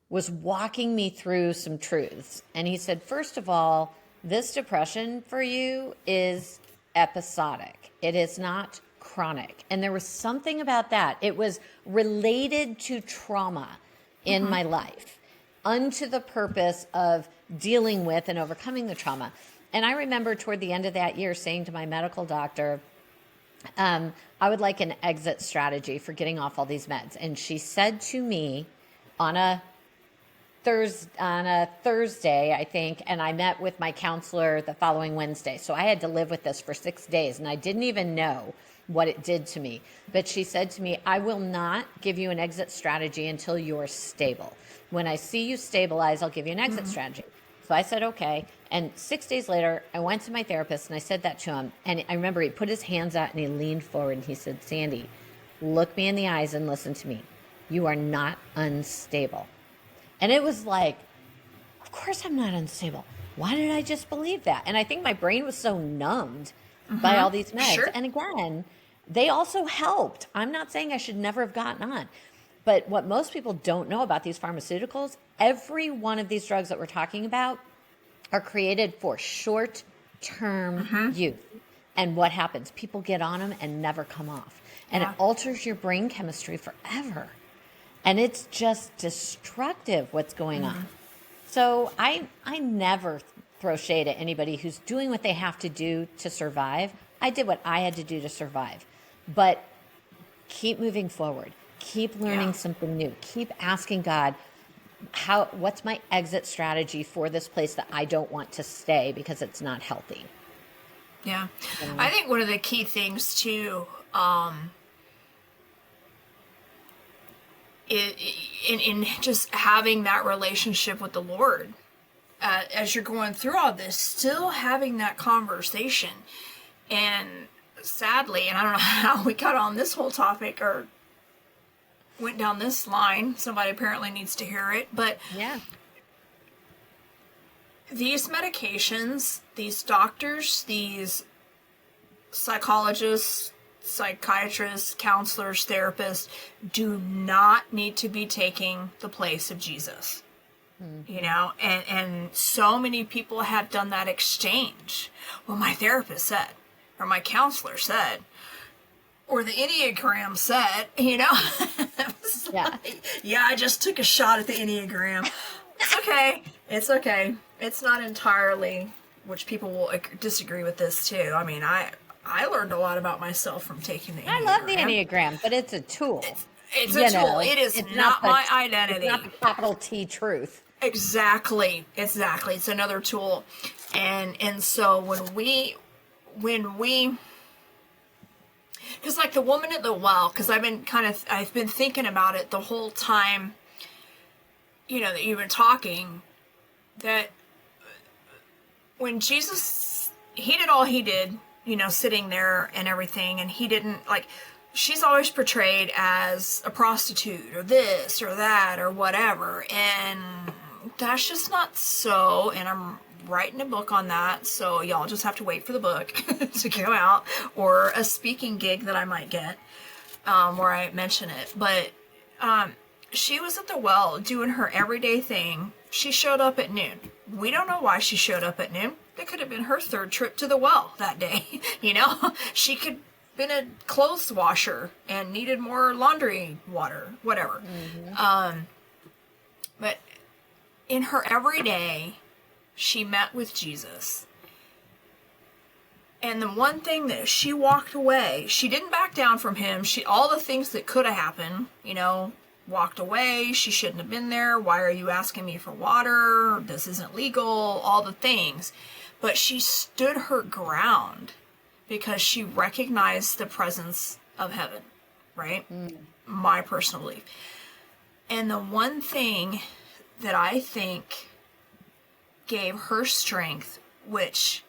was walking me through some truths. And he said, first of all, this depression for you is episodic. It is not chronic. And there was something about that. It was related to trauma in my life. unto the purpose of dealing with and overcoming the trauma. And I remember toward the end of that year saying to my medical doctor, I would like an exit strategy for getting off all these meds. And she said to me on a Thursday, I think, and I met with my counselor the following Wednesday. So I had to live with this for 6 days, and I didn't even know what it did to me. But she said to me, I will not give you an exit strategy until you're stable. When I see you stabilize, I'll give you an exit strategy. So I said, okay. And 6 days later, I went to my therapist and I said that to him. And I remember he put his hands out and he leaned forward and he said, Sandy, look me in the eyes and listen to me. You are not unstable. And it was like, of course I'm not unstable. Why did I just believe that? And I think my brain was so numbed by all these meds. Sure. And again, they also helped. I'm not saying I should never have gotten on. But what most people don't know about these pharmaceuticals, every one of these drugs that we're talking about are created for short-term use. And what happens? People get on them and never come off. And it alters your brain chemistry forever. And it's just destructive what's going on. So I never throw shade at anybody who's doing what they have to do to survive. I did what I had to do to survive. But keep moving forward. Keep learning something new. Keep asking God, what's my exit strategy for this place that I don't want to stay because it's not healthy? Yeah. I think one of the key things too, in just having that relationship with the Lord, as you're going through all this, still having that conversation. And sadly, and I don't know how we got on this whole topic or went down this line. Somebody apparently needs to hear it. But these medications, these doctors, these psychologists, psychiatrists, counselors, therapists do not need to be taking the place of Jesus. You know, and so many people have done that exchange. Well, my therapist said, or my counselor said, or the Enneagram said, you know. I just took a shot at the Enneagram. It's okay. It's okay. It's not entirely, which people will disagree with this too. I mean, I learned a lot about myself from taking the Enneagram. I love the Enneagram, but it's a tool. It's a tool. It is not my identity. It's not the capital T truth. Exactly. It's another tool. And so when we because like the woman at the well, because I've been thinking about it the whole time, you know, that you've been talking, that when Jesus, he did all he did, you know, sitting there and everything, and he didn't, like, she's always portrayed as a prostitute or this or that or whatever, and that's just not so, and I'm writing a book on that, so y'all just have to wait for the book to come out, or a speaking gig that I might get, where I mention it. But she was at the well doing her everyday thing. She showed up at noon. We don't know why she showed up at noon. That could have been her third trip to the well that day. You know, she could have been a clothes washer and needed more laundry water, whatever. But in her everyday, she met with Jesus. And the one thing that she walked away, she didn't back down from him. All the things that could have happened, you know, walked away. She shouldn't have been there. Why are you asking me for water? This isn't legal. All the things. But she stood her ground because she recognized the presence of heaven, right? My personal belief. And the one thing that I think gave her strength, which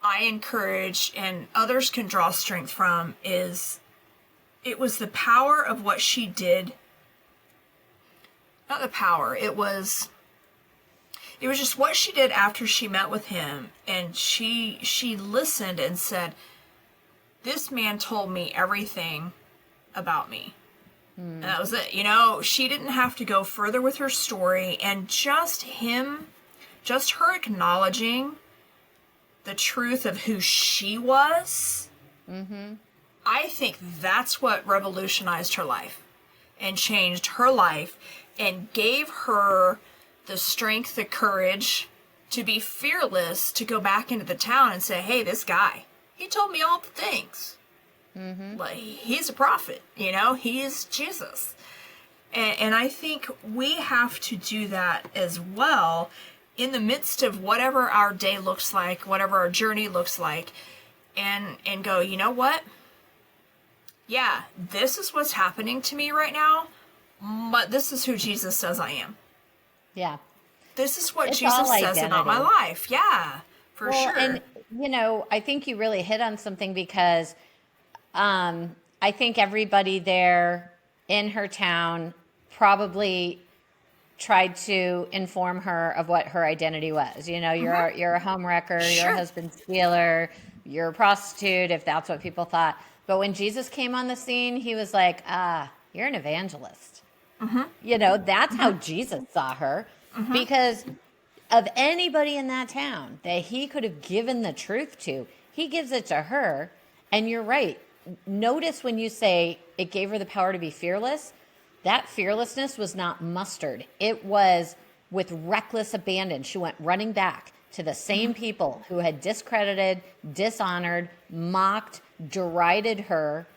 I encourage and others can draw strength from, is it was the power of what she did. Not the power, it was just what she did after she met with him, and she listened and said, this man told me everything about me. And that was it. You know, she didn't have to go further with her story, and just her acknowledging the truth of who she was, I think that's what revolutionized her life and changed her life. and gave her the strength, the courage to be fearless, to go back into the town and say, hey, this guy, he told me all the things. Like, he's a prophet, you know, he is Jesus. And I think we have to do that as well in the midst of whatever our day looks like, whatever our journey looks like, and go, you know what? Yeah, this is what's happening to me right now, but this is who Jesus says I am. Yeah. This is what It's Jesus all says about my identity. life. Yeah, for sure. And, you know, I think you really hit on something because I think everybody there in her town probably tried to inform her of what her identity was. You know, you're a home wrecker, you're a Sure. husband stealer, you're a prostitute, if that's what people thought. But when Jesus came on the scene, he was like, you're an evangelist. You know, that's how Jesus saw her, because of anybody in that town that he could have given the truth to, he gives it to her. And you're right. Notice when you say it gave her the power to be fearless, that fearlessness was not mustered. It was with reckless abandon. She went running back to the same people who had discredited, dishonored, mocked, derided her,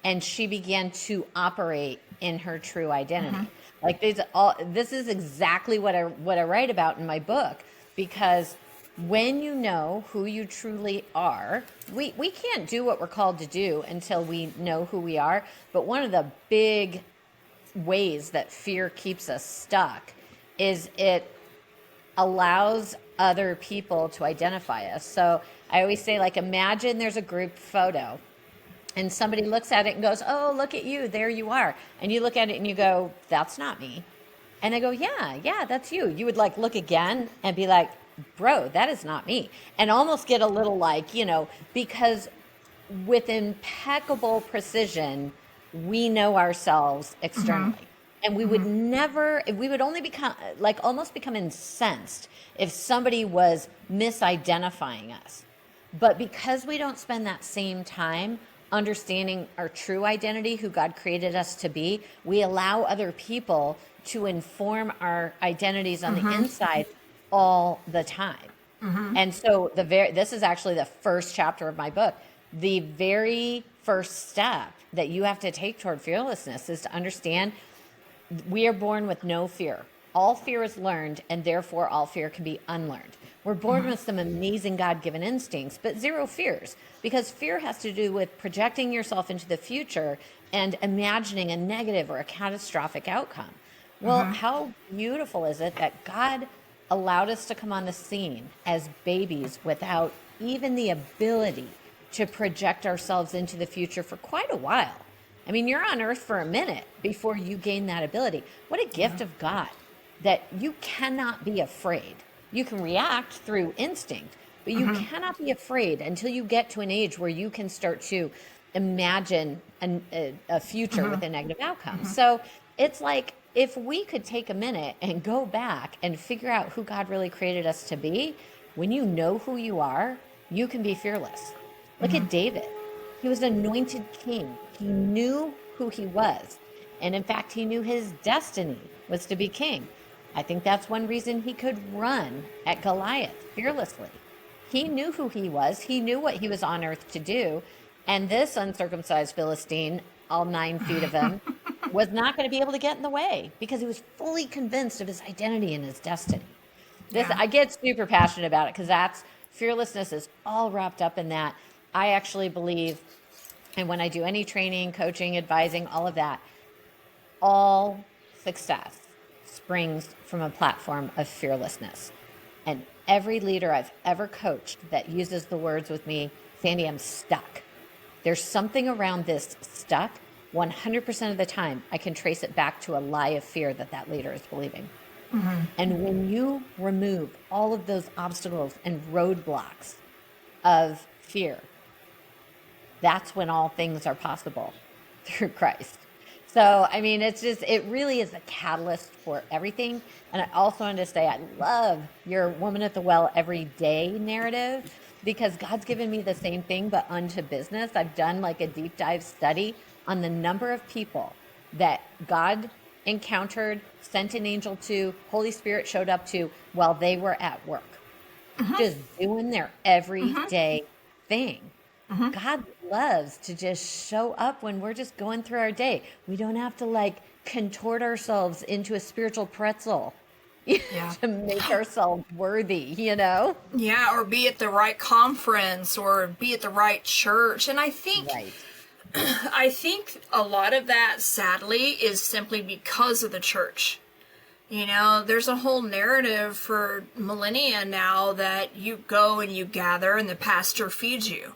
and she began to operate in her true identity. Like this is exactly what I write about in my book, because when you know who you truly are, we can't do what we're called to do until we know who we are. But one of the big ways that fear keeps us stuck is it allows other people to identify us. So I always say, like, imagine there's a group photo and somebody looks at it and goes, oh, look at you, there you are. And you look at it and you go, that's not me. And they go, yeah, that's you. You would like look again and be like, bro, that is not me. And almost get a little like, you know, because with impeccable precision, we know ourselves externally. And we would never, we would only become like almost become incensed if somebody was misidentifying us. But because we don't spend that same time understanding our true identity, who God created us to be, we allow other people to inform our identities on the inside all the time. And so this is actually the first chapter of my book. The very first step that you have to take toward fearlessness is to understand we are born with no fear. All fear is learned, and therefore all fear can be unlearned. We're born with some amazing God-given instincts, but zero fears, because fear has to do with projecting yourself into the future and imagining a negative or a catastrophic outcome. Well, how beautiful is it that God allowed us to come on the scene as babies without even the ability to project ourselves into the future for quite a while. I mean, you're on earth for a minute before you gain that ability. What a gift of God that you cannot be afraid. You can react through instinct, but you cannot be afraid until you get to an age where you can start to imagine a future with a negative outcome. So it's like, if we could take a minute and go back and figure out who God really created us to be, when you know who you are, you can be fearless. Look at David. He was an anointed king. He knew who he was. And in fact, he knew his destiny was to be king. I think that's one reason he could run at Goliath fearlessly. He knew who he was. He knew what he was on earth to do. And this uncircumcised Philistine, all 9 feet of him, was not going to be able to get in the way because he was fully convinced of his identity and his destiny. I get super passionate about it because fearlessness is all wrapped up in that. I actually believe, and when I do any training, coaching, advising, all of that, all success springs from a platform of fearlessness. And every leader I've ever coached that uses the words with me, Sandy, I'm stuck. There's something around this stuck. 100% of the time, I can trace it back to a lie of fear that leader is believing. And when you remove all of those obstacles and roadblocks of fear, that's when all things are possible through Christ. So, I mean, it really is a catalyst for everything. And I also want to say, I love your Woman at the Well every day narrative, because God's given me the same thing, but unto business. I've done like a deep dive study on the number of people that God encountered, sent an angel to, Holy Spirit showed up to while they were at work, just doing their everyday thing. God loves to just show up when we're just going through our day. We don't have to like contort ourselves into a spiritual pretzel Yeah. to make ourselves worthy, you know? Yeah, or be at the right conference or be at the right church. And Right. I think a lot of that, sadly, is simply because of the church. You know, there's a whole narrative for millennia now that you go and you gather and the pastor feeds you.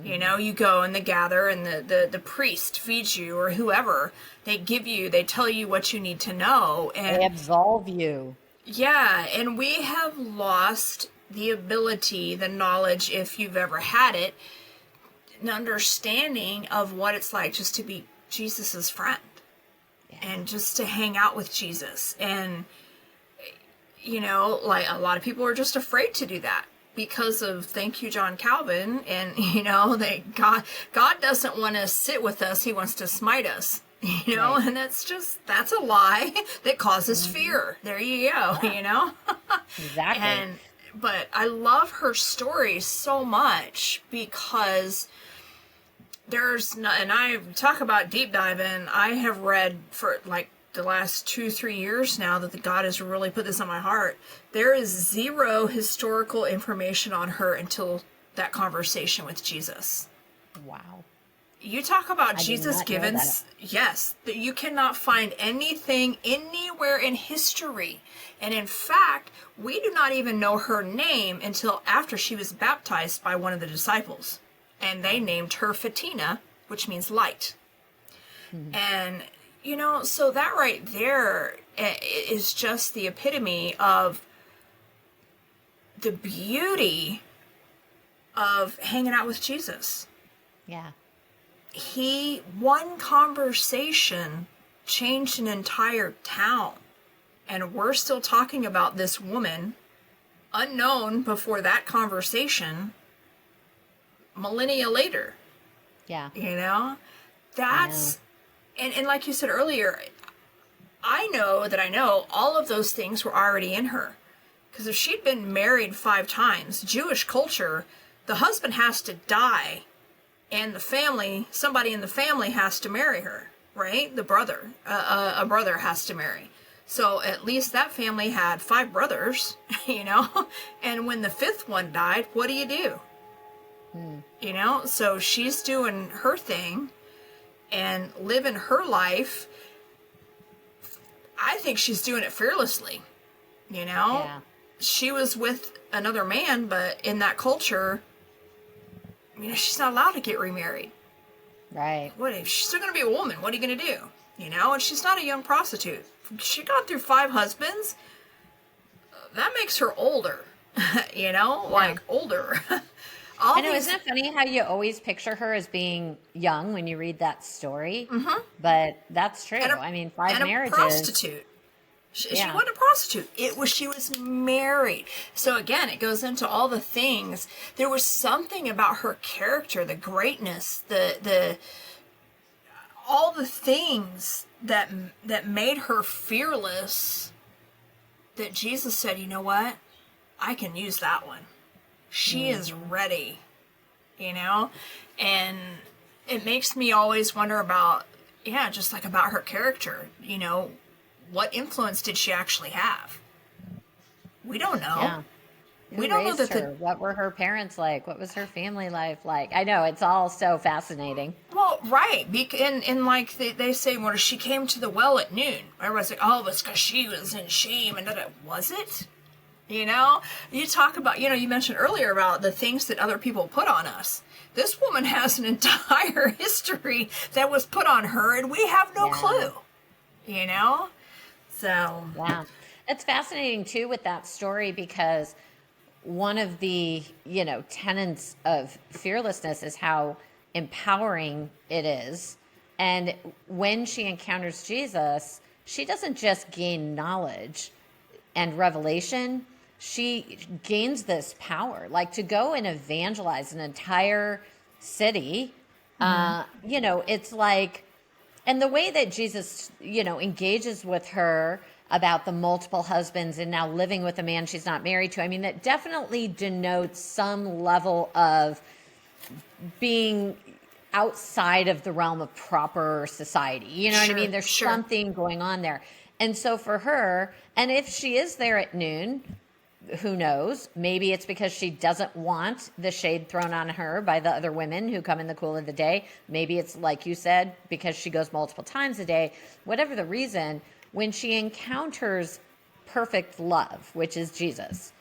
You know, you go and they gather and the priest feeds you, or whoever. They tell you what you need to know. And They absolve you. yeah, and we have lost the ability, the knowledge, if you've ever had it, an understanding of what it's like just to be Jesus's friend. And just to hang out with Jesus. And, you know, like a lot of people are just afraid to do that because of, thank you, John Calvin. And, you know, God doesn't want to sit with us. He wants to smite us, you know, and that's a lie that causes fear. There you go, you know? Exactly. But I love her story so much because and I talk about deep diving. I have read for like the last 2-3 years now that God has really put this on my heart. There is zero historical information on her until that conversation with Jesus. Wow. You talk about I did Jesus not know given, that. yes, that you cannot find anything anywhere in history. And in fact, we do not even know her name until after she was baptized by one of the disciples. And they named her Fatina, which means light. And, you know, so that right there is just the epitome of the beauty of hanging out with Jesus. Yeah. One conversation changed an entire town. And we're still talking about this woman, unknown before that conversation, millennia later. Yeah. You know? That's, and like you said earlier, I know all of those things were already in her. Because if she'd been married 5 times, Jewish culture, the husband has to die and somebody in the family has to marry her, right? The brother, a brother has to marry. So at least that family had 5 brothers, you know? And when the 5th one died, what do? You know? So she's doing her thing and living her life. I think she's doing it fearlessly, you know? Yeah. She was with another man, but in that culture, you know, she's not allowed to get remarried. Right. What if she's still going to be a woman? What are you going to do? You know, and she's not a young prostitute. She got through 5 husbands. That makes her older, you know, like older. I know, isn't it funny how you always picture her as being young when you read that story? Mm-hmm. But that's true. I mean, 5 marriages. A prostitute. She wasn't a prostitute. She was married. So again, it goes into all the things. There was something about her character, the greatness, all the things that made her fearless, that Jesus said, you know what? I can use that one. She is ready, you know? And it makes me always wonder about, just like about her character, you know, what influence did she actually have? We don't know. Yeah. We don't know that what were her parents like? What was her family life like? I know, it's all so fascinating. Well, right. And like they say, when she came to the well at noon, everybody's like, oh, it's because she was in shame. And was it? You know, you talk about, you know, you mentioned earlier about the things that other people put on us. This woman has an entire history that was put on her, and we have no clue, you know? So. Yeah. It's fascinating, too, with that story, because one of the, you know, tenets of fearlessness is how empowering it is. And when she encounters Jesus, she doesn't just gain knowledge and revelation. She gains this power, like to go and evangelize an entire city. You know, it's like, And the way that Jesus, engages with her about the multiple husbands and now living with a man she's not married to, I mean, that definitely denotes some level of being outside of the realm of proper society. You know what I mean? There's something going on there. And so for her, and if she is there at noon, who knows? Maybe it's because she doesn't want the shade thrown on her by the other women who come in the cool of the day. Maybe it's, like you said, because she goes multiple times a day. Whatever the reason, when she encounters perfect love, which is Jesus,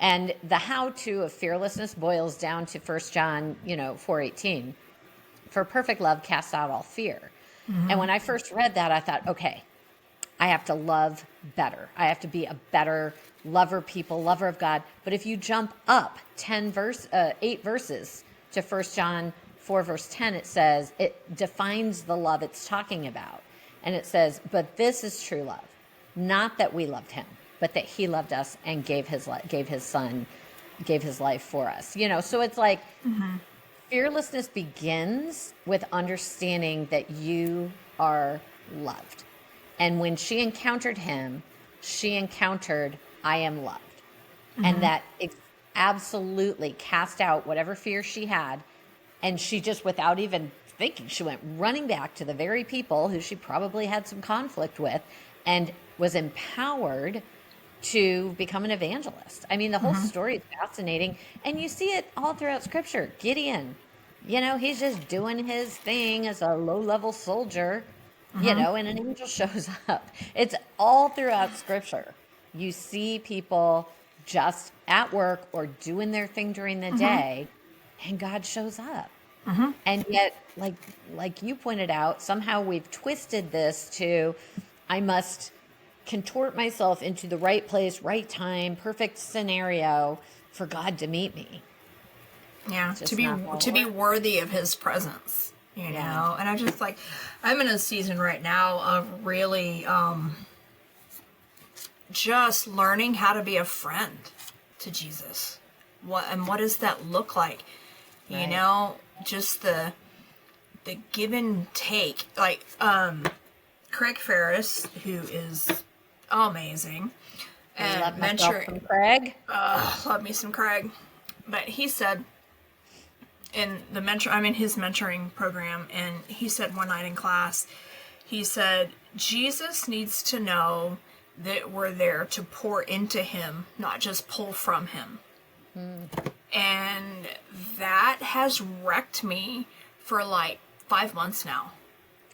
and the how-to of fearlessness boils down to 1 John, 4:18. For perfect love casts out all fear. Mm-hmm. And when I first read that, I thought, okay, I have to love better. I have to be a better lover of people, lover of God. But if you jump up 8 verses to 1 John 4 verse 10, it says, it defines the love it's talking about. And it says, but this is true love, not that we loved him, but that he loved us and gave his life for us. So it's like, mm-hmm. Fearlessness begins with understanding that you are loved. And when she encountered him, she encountered, I am loved. Mm-hmm. And that absolutely cast out whatever fear she had. And she just, without even thinking, she went running back to the very people who she probably had some conflict with and was empowered to become an evangelist. I mean, the whole mm-hmm. story is fascinating. And you see it all throughout Scripture. Gideon, he's just doing his thing as a low-level soldier, mm-hmm. And an angel shows up. It's all throughout Scripture. You see people just at work or doing their thing during the mm-hmm. day, and God shows up. Mm-hmm. And yet, like you pointed out, somehow we've twisted this to, I must contort myself into the right place, right time, perfect scenario for God to meet me. Yeah, to be worthy of his presence, know. And I just I'm in a season right now of really just learning how to be a friend to Jesus. What does that look like? Right. Just the give and take. Craig Ferris, who is amazing, and love mentoring Craig. Love me some Craig. But he said in I'm in his mentoring program, and he said one night in class, he said, Jesus needs to know that we're there to pour into him, not just pull from him. And that has wrecked me for 5 months now.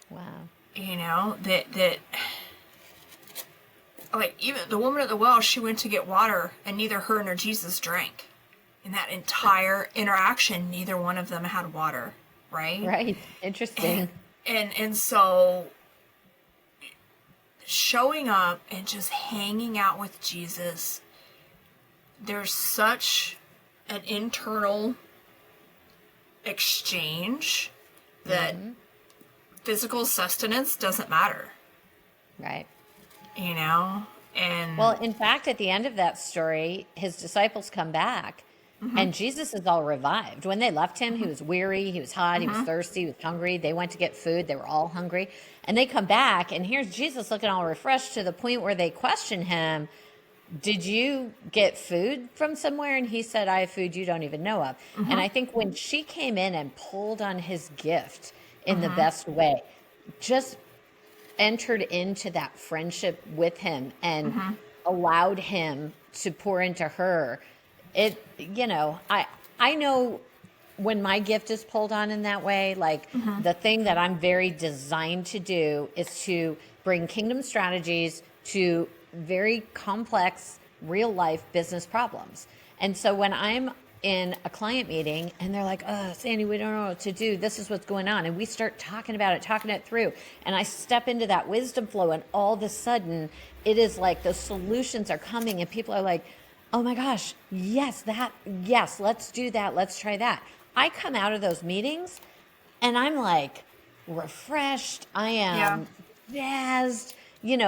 Wow. That even the woman at the well, she went to get water, and neither her nor Jesus drank. In that entire interaction, neither one of them had water, right? Right. Interesting. And so showing up and just hanging out with Jesus, there's such an internal exchange that mm-hmm. physical sustenance doesn't matter. Right. And well, in fact, at the end of that story, his disciples come back mm-hmm. and Jesus is all revived. When they left him, mm-hmm. he was weary, he was hot, mm-hmm. he was thirsty, he was hungry. They went to get food. They were all hungry. And they come back, and here's Jesus looking all refreshed, to the point where they question him, did you get food from somewhere? And he said, I have food you don't even know of. Mm-hmm. And I think when she came in and pulled on his gift in mm-hmm. the best way, just entered into that friendship with him and mm-hmm. allowed him to pour into her, I know when my gift is pulled on in that way, mm-hmm. the thing that I'm very designed to do is to bring kingdom strategies to very complex real life business problems. And so when I'm in a client meeting and they're like, oh, Sandy, we don't know what to do. This is what's going on. And we start talking about it, talking it through. And I step into that wisdom flow, and all of a sudden it is like the solutions are coming, and people are like, oh my gosh, yes, let's do that. Let's try that. I come out of those meetings and I'm refreshed. I am jazzed,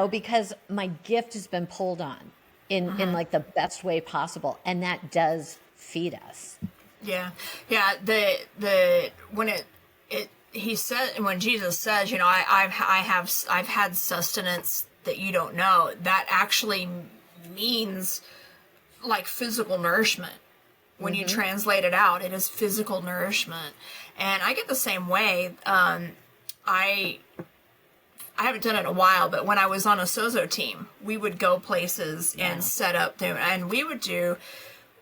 because my gift has been pulled on in the best way possible. And that does feed us. Yeah. Yeah. The when he said, when Jesus says, I've had sustenance that you don't know, that actually means like physical nourishment. When you translate it out, it is physical nourishment. And I get the same way. I haven't done it in a while, but when I was on a Sozo team, we would go places and set up there, and we would do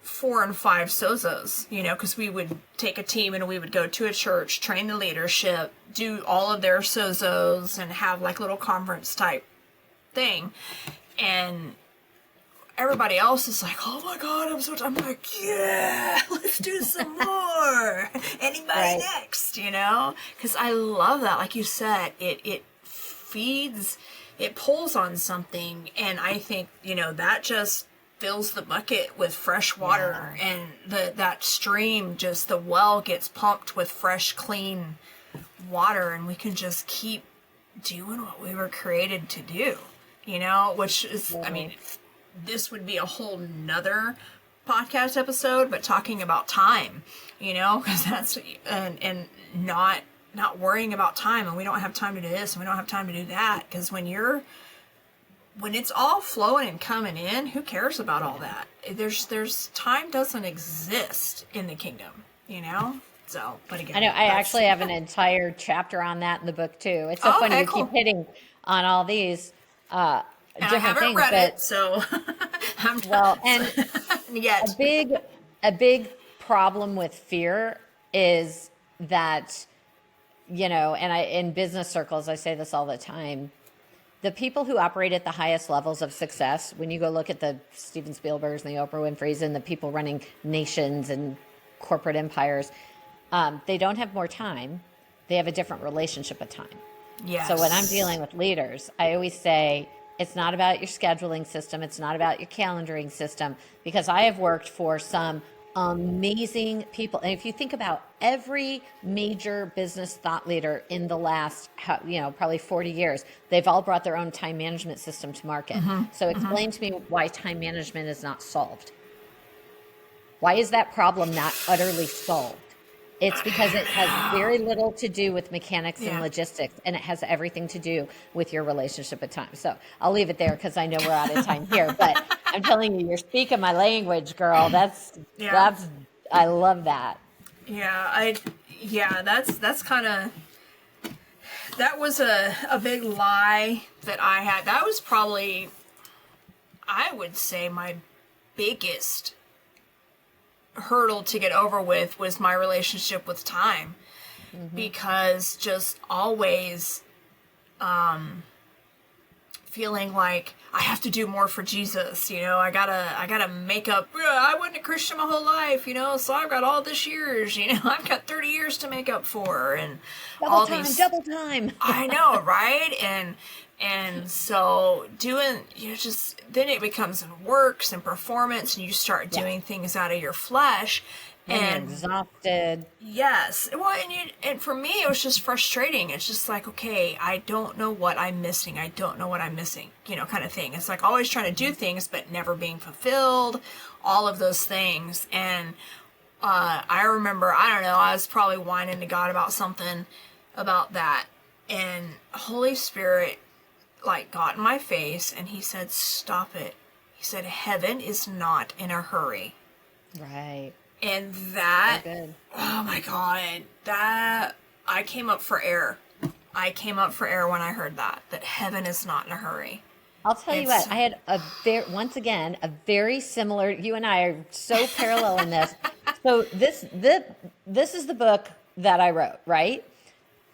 4 and 5 Sozos, because we would take a team and we would go to a church, train the leadership, do all of their Sozos, and have like little conference type thing. And everybody else is like, oh my God, I'm like, yeah, let's do some more. Anybody next, Because I love that. Like you said, it feeds, it pulls on something. And I think, that just fills the bucket with fresh water. And that stream, just the well gets pumped with fresh, clean water. And we can just keep doing what we were created to do, which is, I mean, this would be a whole nother podcast episode, but talking about time, because that's, and not worrying about time, and we don't have time to do this, and we don't have time to do that, because when it's all flowing and coming in, who cares about all that? There's time doesn't exist in the kingdom, So, but again, I know I actually have an entire chapter on that in the book too. It's so funny you keep hitting on all these and different I haven't things, read it, so I'm well, and yet. a big problem with fear is that, and in business circles, I say this all the time, the people who operate at the highest levels of success, when you go look at the Steven Spielbergs and the Oprah Winfreys and the people running nations and corporate empires, they don't have more time. They have a different relationship with time. Yes. So when I'm dealing with leaders, I always say, it's not about your scheduling system. It's not about your calendaring system, because I have worked for some amazing people. And if you think about every major business thought leader in the last, probably 40 years, they've all brought their own time management system to market. So explain to me why time management is not solved. Why is that problem not utterly solved? It's because it has very little to do with mechanics and logistics, and it has everything to do with your relationship with time. So I'll leave it there because I know we're out of time here, but I'm telling you, you're speaking my language, girl. That's I love that. That's kind of, that was a big lie that I had. That was probably, I would say, my biggest hurdle to get over with was my relationship with time, because just always feeling like I have to do more for Jesus, I gotta make up. I wasn't a Christian my whole life, so I've got all this years, I've got 30 years to make up for, and double time. I know, right? And so doing, just, then it becomes works and performance, and you start doing things out of your flesh. And exhausted. Yes. Well, and for me, it was just frustrating. It's just like, okay, I don't know what I'm missing. I don't know what I'm missing, kind of thing. It's like always trying to do things, but never being fulfilled, all of those things. And I remember, I don't know, I was probably whining to God about something about that. And Holy Spirit got in my face, and he said, stop it. He said, heaven is not in a hurry. Right. And that, oh my God, that, I came up for air. I came up for air when I heard that heaven is not in a hurry. I'll tell you what, I had once again, a very similar, you and I are so parallel in this. So this is the book that I wrote, right?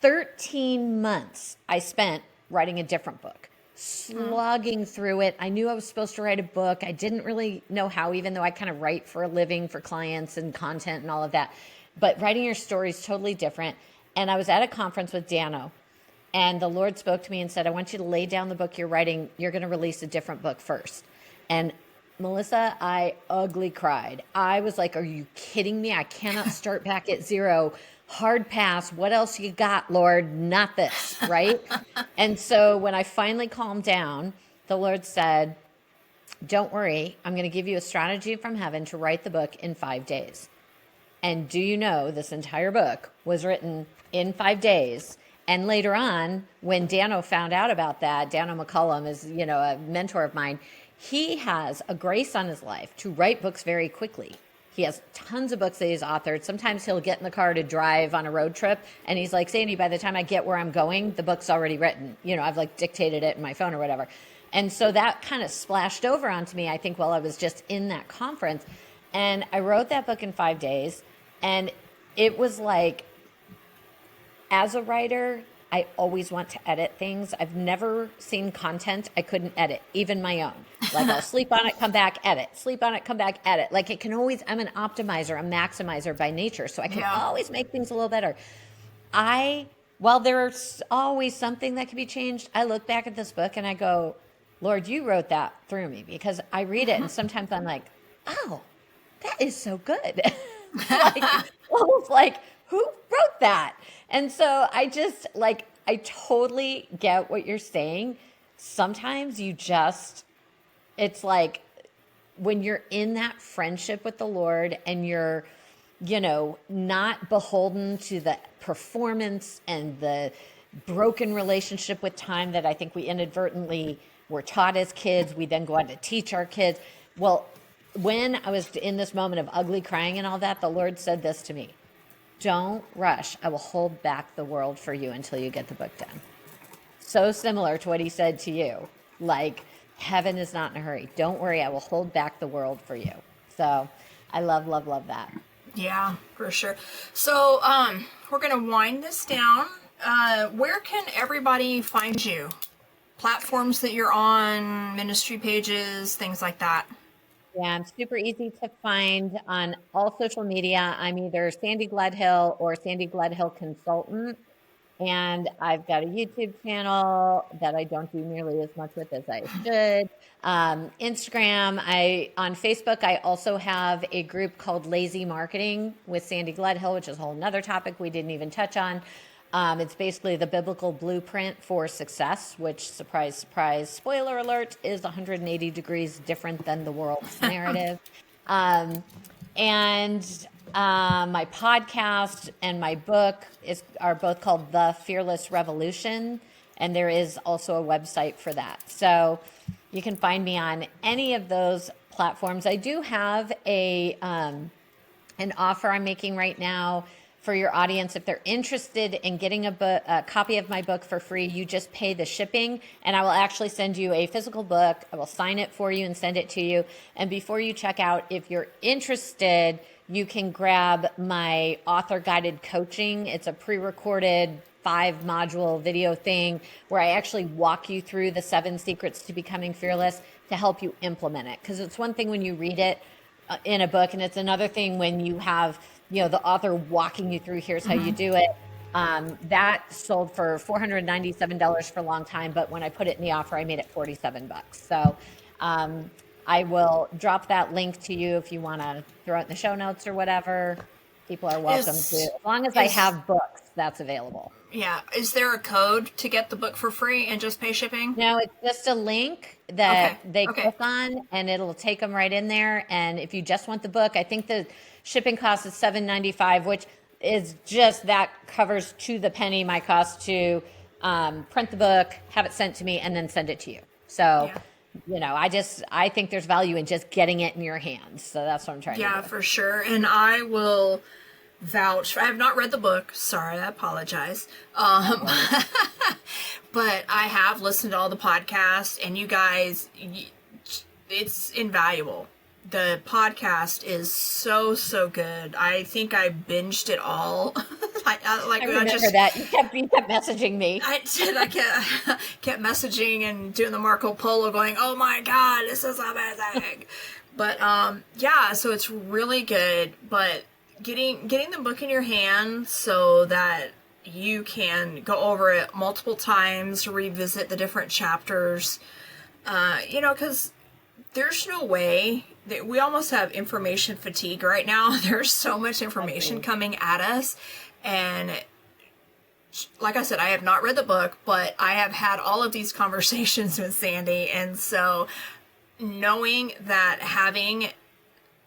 13 months I spent writing a different book, slogging through it. I knew I was supposed to write a book. I didn't really know how, even though I kind of write for a living for clients and content and all of that. But writing your story is totally different. And I was at a conference with Dano, and the Lord spoke to me and said, I want you to lay down the book you're writing. You're going to release a different book first. And Melissa, I ugly cried. I was like, are you kidding me? I cannot start back at zero. Hard pass. What else you got, Lord? Not this, right? And so when I finally calmed down, the Lord said, don't worry. I'm going to give you a strategy from heaven to write the book in 5 days. And do you know this entire book was written in 5 days. And later on, when Dano found out about that, Dano McCullum is, a mentor of mine. He has a grace on his life to write books very quickly. He has tons of books that he's authored. Sometimes he'll get in the car to drive on a road trip, and he's like, Sandy, by the time I get where I'm going, the book's already written. I've like dictated it in my phone or whatever. And so that kind of splashed over onto me, I think, while I was just in that conference. And I wrote that book in 5 days. And it was like, as a writer, I always want to edit things. I've never seen content I couldn't edit, even my own. Like I'll sleep on it, come back, edit. Sleep on it, come back, edit. Like it can always, I'm an optimizer, a maximizer by nature. So I can always make things a little better. While there's always something that can be changed, I look back at this book and I go, Lord, you wrote that through me, because I read it and sometimes I'm like, oh, that is so good. Like, almost like, who wrote that? And so I totally get what you're saying. Sometimes it's like when you're in that friendship with the Lord and you're, not beholden to the performance and the broken relationship with time that I think we inadvertently were taught as kids. We then go on to teach our kids. Well, when I was in this moment of ugly crying and all that, the Lord said this to me: don't rush. I will hold back the world for you until you get the book done. So similar to what he said to you. Like, heaven is not in a hurry. Don't worry. I will hold back the world for you. So I love, love, love that. Yeah, for sure. So we're going to wind this down. Where can everybody find you? Platforms that you're on, ministry pages, things like that. Yeah, I'm super easy to find on all social media. I'm either Sandy Gledhill or Sandy Gledhill Consultant. And I've got a YouTube channel that I don't do nearly as much with as I should. Instagram, on Facebook, I also have a group called Lazy Marketing with Sandy Gledhill, which is a whole nother topic we didn't even touch on. It's basically the biblical blueprint for success, which, surprise, surprise, spoiler alert, is 180 degrees different than the world's narrative. My podcast and my book are both called The Fearless Revolution, and there is also a website for that. So you can find me on any of those platforms. I do have an offer I'm making right now for your audience. If they're interested in getting a copy of my book for free, you just pay the shipping, and I will actually send you a physical book. I will sign it for you and send it to you. And before you check out, if you're interested, you can grab my author guided coaching. It's a pre-recorded 5-module video thing where I actually walk you through the 7 secrets to becoming fearless to help you implement it. Because it's one thing when you read it in a book, and it's another thing when you have the author walking you through, here's how you do it. That sold for $497 for a long time, but when I put it in the offer, I made it $47. So I will drop that link to you if you want to throw it in the show notes or whatever. People are welcome to. As long as I have books, that's available. Yeah. Is there a code to get the book for free and just pay shipping? No, it's just a link that they click on, and it'll take them right in there. And if you just want the book, I think the shipping cost is $7.95, which is just, that covers to the penny my cost to print the book, have it sent to me, and then send it to you. So, I think there's value in just getting it in your hands. So that's what I'm trying to do. Yeah, for sure. And I will vouch. I have not read the book. Sorry, I apologize. But I have listened to all the podcasts, and you guys, it's invaluable. The podcast is so good. I think I binged it all. I remember that. You kept messaging me. I did. I kept messaging and doing the Marco Polo, going, "Oh my God, this is amazing!" But so it's really good. But getting the book in your hand so that you can go over it multiple times, revisit the different chapters, because there's no way that we almost have information fatigue right now. There's so much information coming at us. And like I said, I have not read the book, but I have had all of these conversations with Sandy. And so knowing that having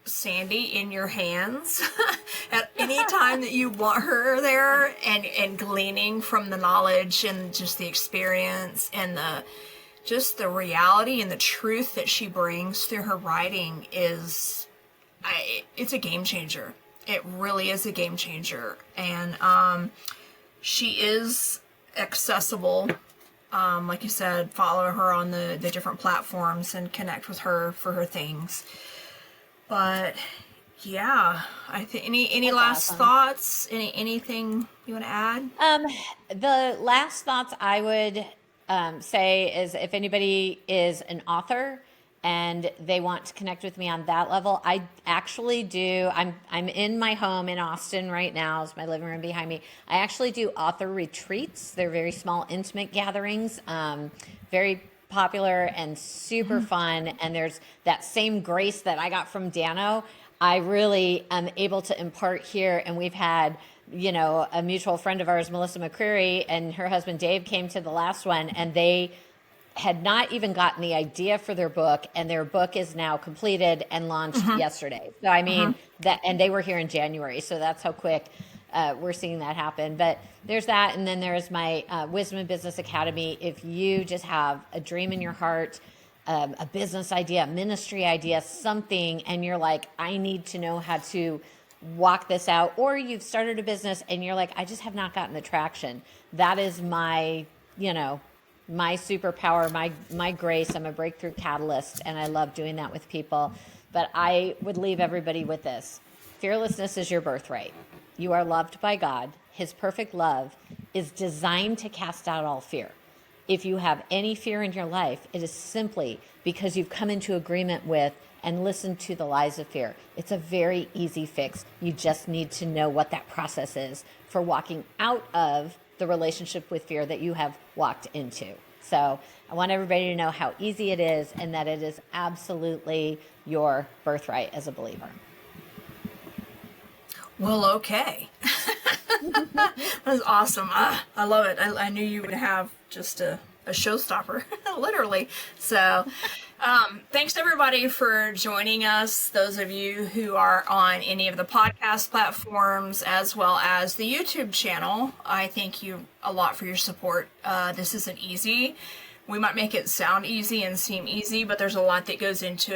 Sandy in your hands at any time that you want her there, and gleaning from the knowledge and just the experience and the reality and the truth that she brings through her writing it's a game changer. It really is a game changer. And she is accessible. Like you said, follow her on the different platforms and connect with her for her things. But yeah, I think any last thoughts? Anything you want to add? The last thoughts I would say is, if anybody is an author and they want to connect with me on that level, I actually do. I'm in my home in Austin right now. It's my living room behind me. I actually do author retreats. They're very small, intimate gatherings. Very popular and super fun. And there's that same grace that I got from Dano, I really am able to impart here. And we've had, a mutual friend of ours, Melissa McCreary, and her husband Dave came to the last one, and they had not even gotten the idea for their book, and their book is now completed and launched yesterday. So I mean and they were here in January, so that's how quick we're seeing that happen. But there's that, and then there's my Wisdom and Business Academy. If you just have a dream in your heart, a business idea, a ministry idea, something, and you're like, I need to know how to walk this out, or you've started a business and you're like, I just have not gotten the traction. That is my, my superpower, my grace. I'm a breakthrough catalyst, and I love doing that with people. But I would leave everybody with this. Fearlessness is your birthright. You are loved by God. His perfect love is designed to cast out all fear. If you have any fear in your life, it is simply because you've come into agreement with and listened to the lies of fear. It's a very easy fix. You just need to know what that process is for walking out of the relationship with fear that you have walked into. So I want everybody to know how easy it is, and that it is absolutely your birthright as a believer. Well, okay. That's awesome. I love it. I knew you would have just a showstopper, literally. So thanks everybody for joining us. Those of you who are on any of the podcast platforms as well as the YouTube channel, I thank you a lot for your support. This isn't easy. We might make it sound easy and seem easy, but there's a lot that goes into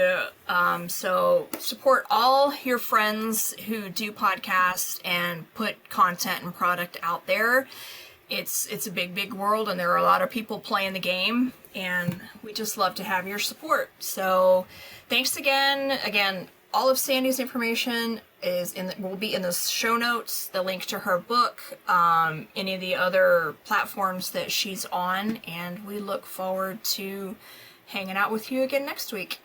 it. So support all your friends who do podcasts and put content and product out there. It's a big world, and there are a lot of people playing the game, and we just love to have your support. So thanks again. All of Sandy's information will be in the show notes, the link to her book, any of the other platforms that she's on, and we look forward to hanging out with you again next week.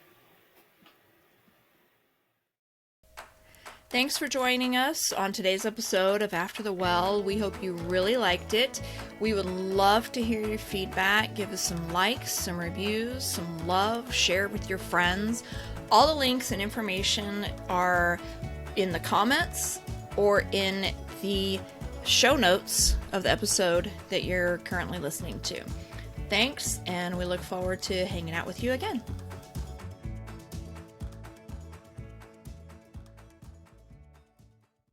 Thanks for joining us on today's episode of After the Well. We hope you really liked it. We would love to hear your feedback. Give us some likes, some reviews, some love. Share it with your friends. All the links and information are in the comments or in the show notes of the episode that you're currently listening to. Thanks, and we look forward to hanging out with you again.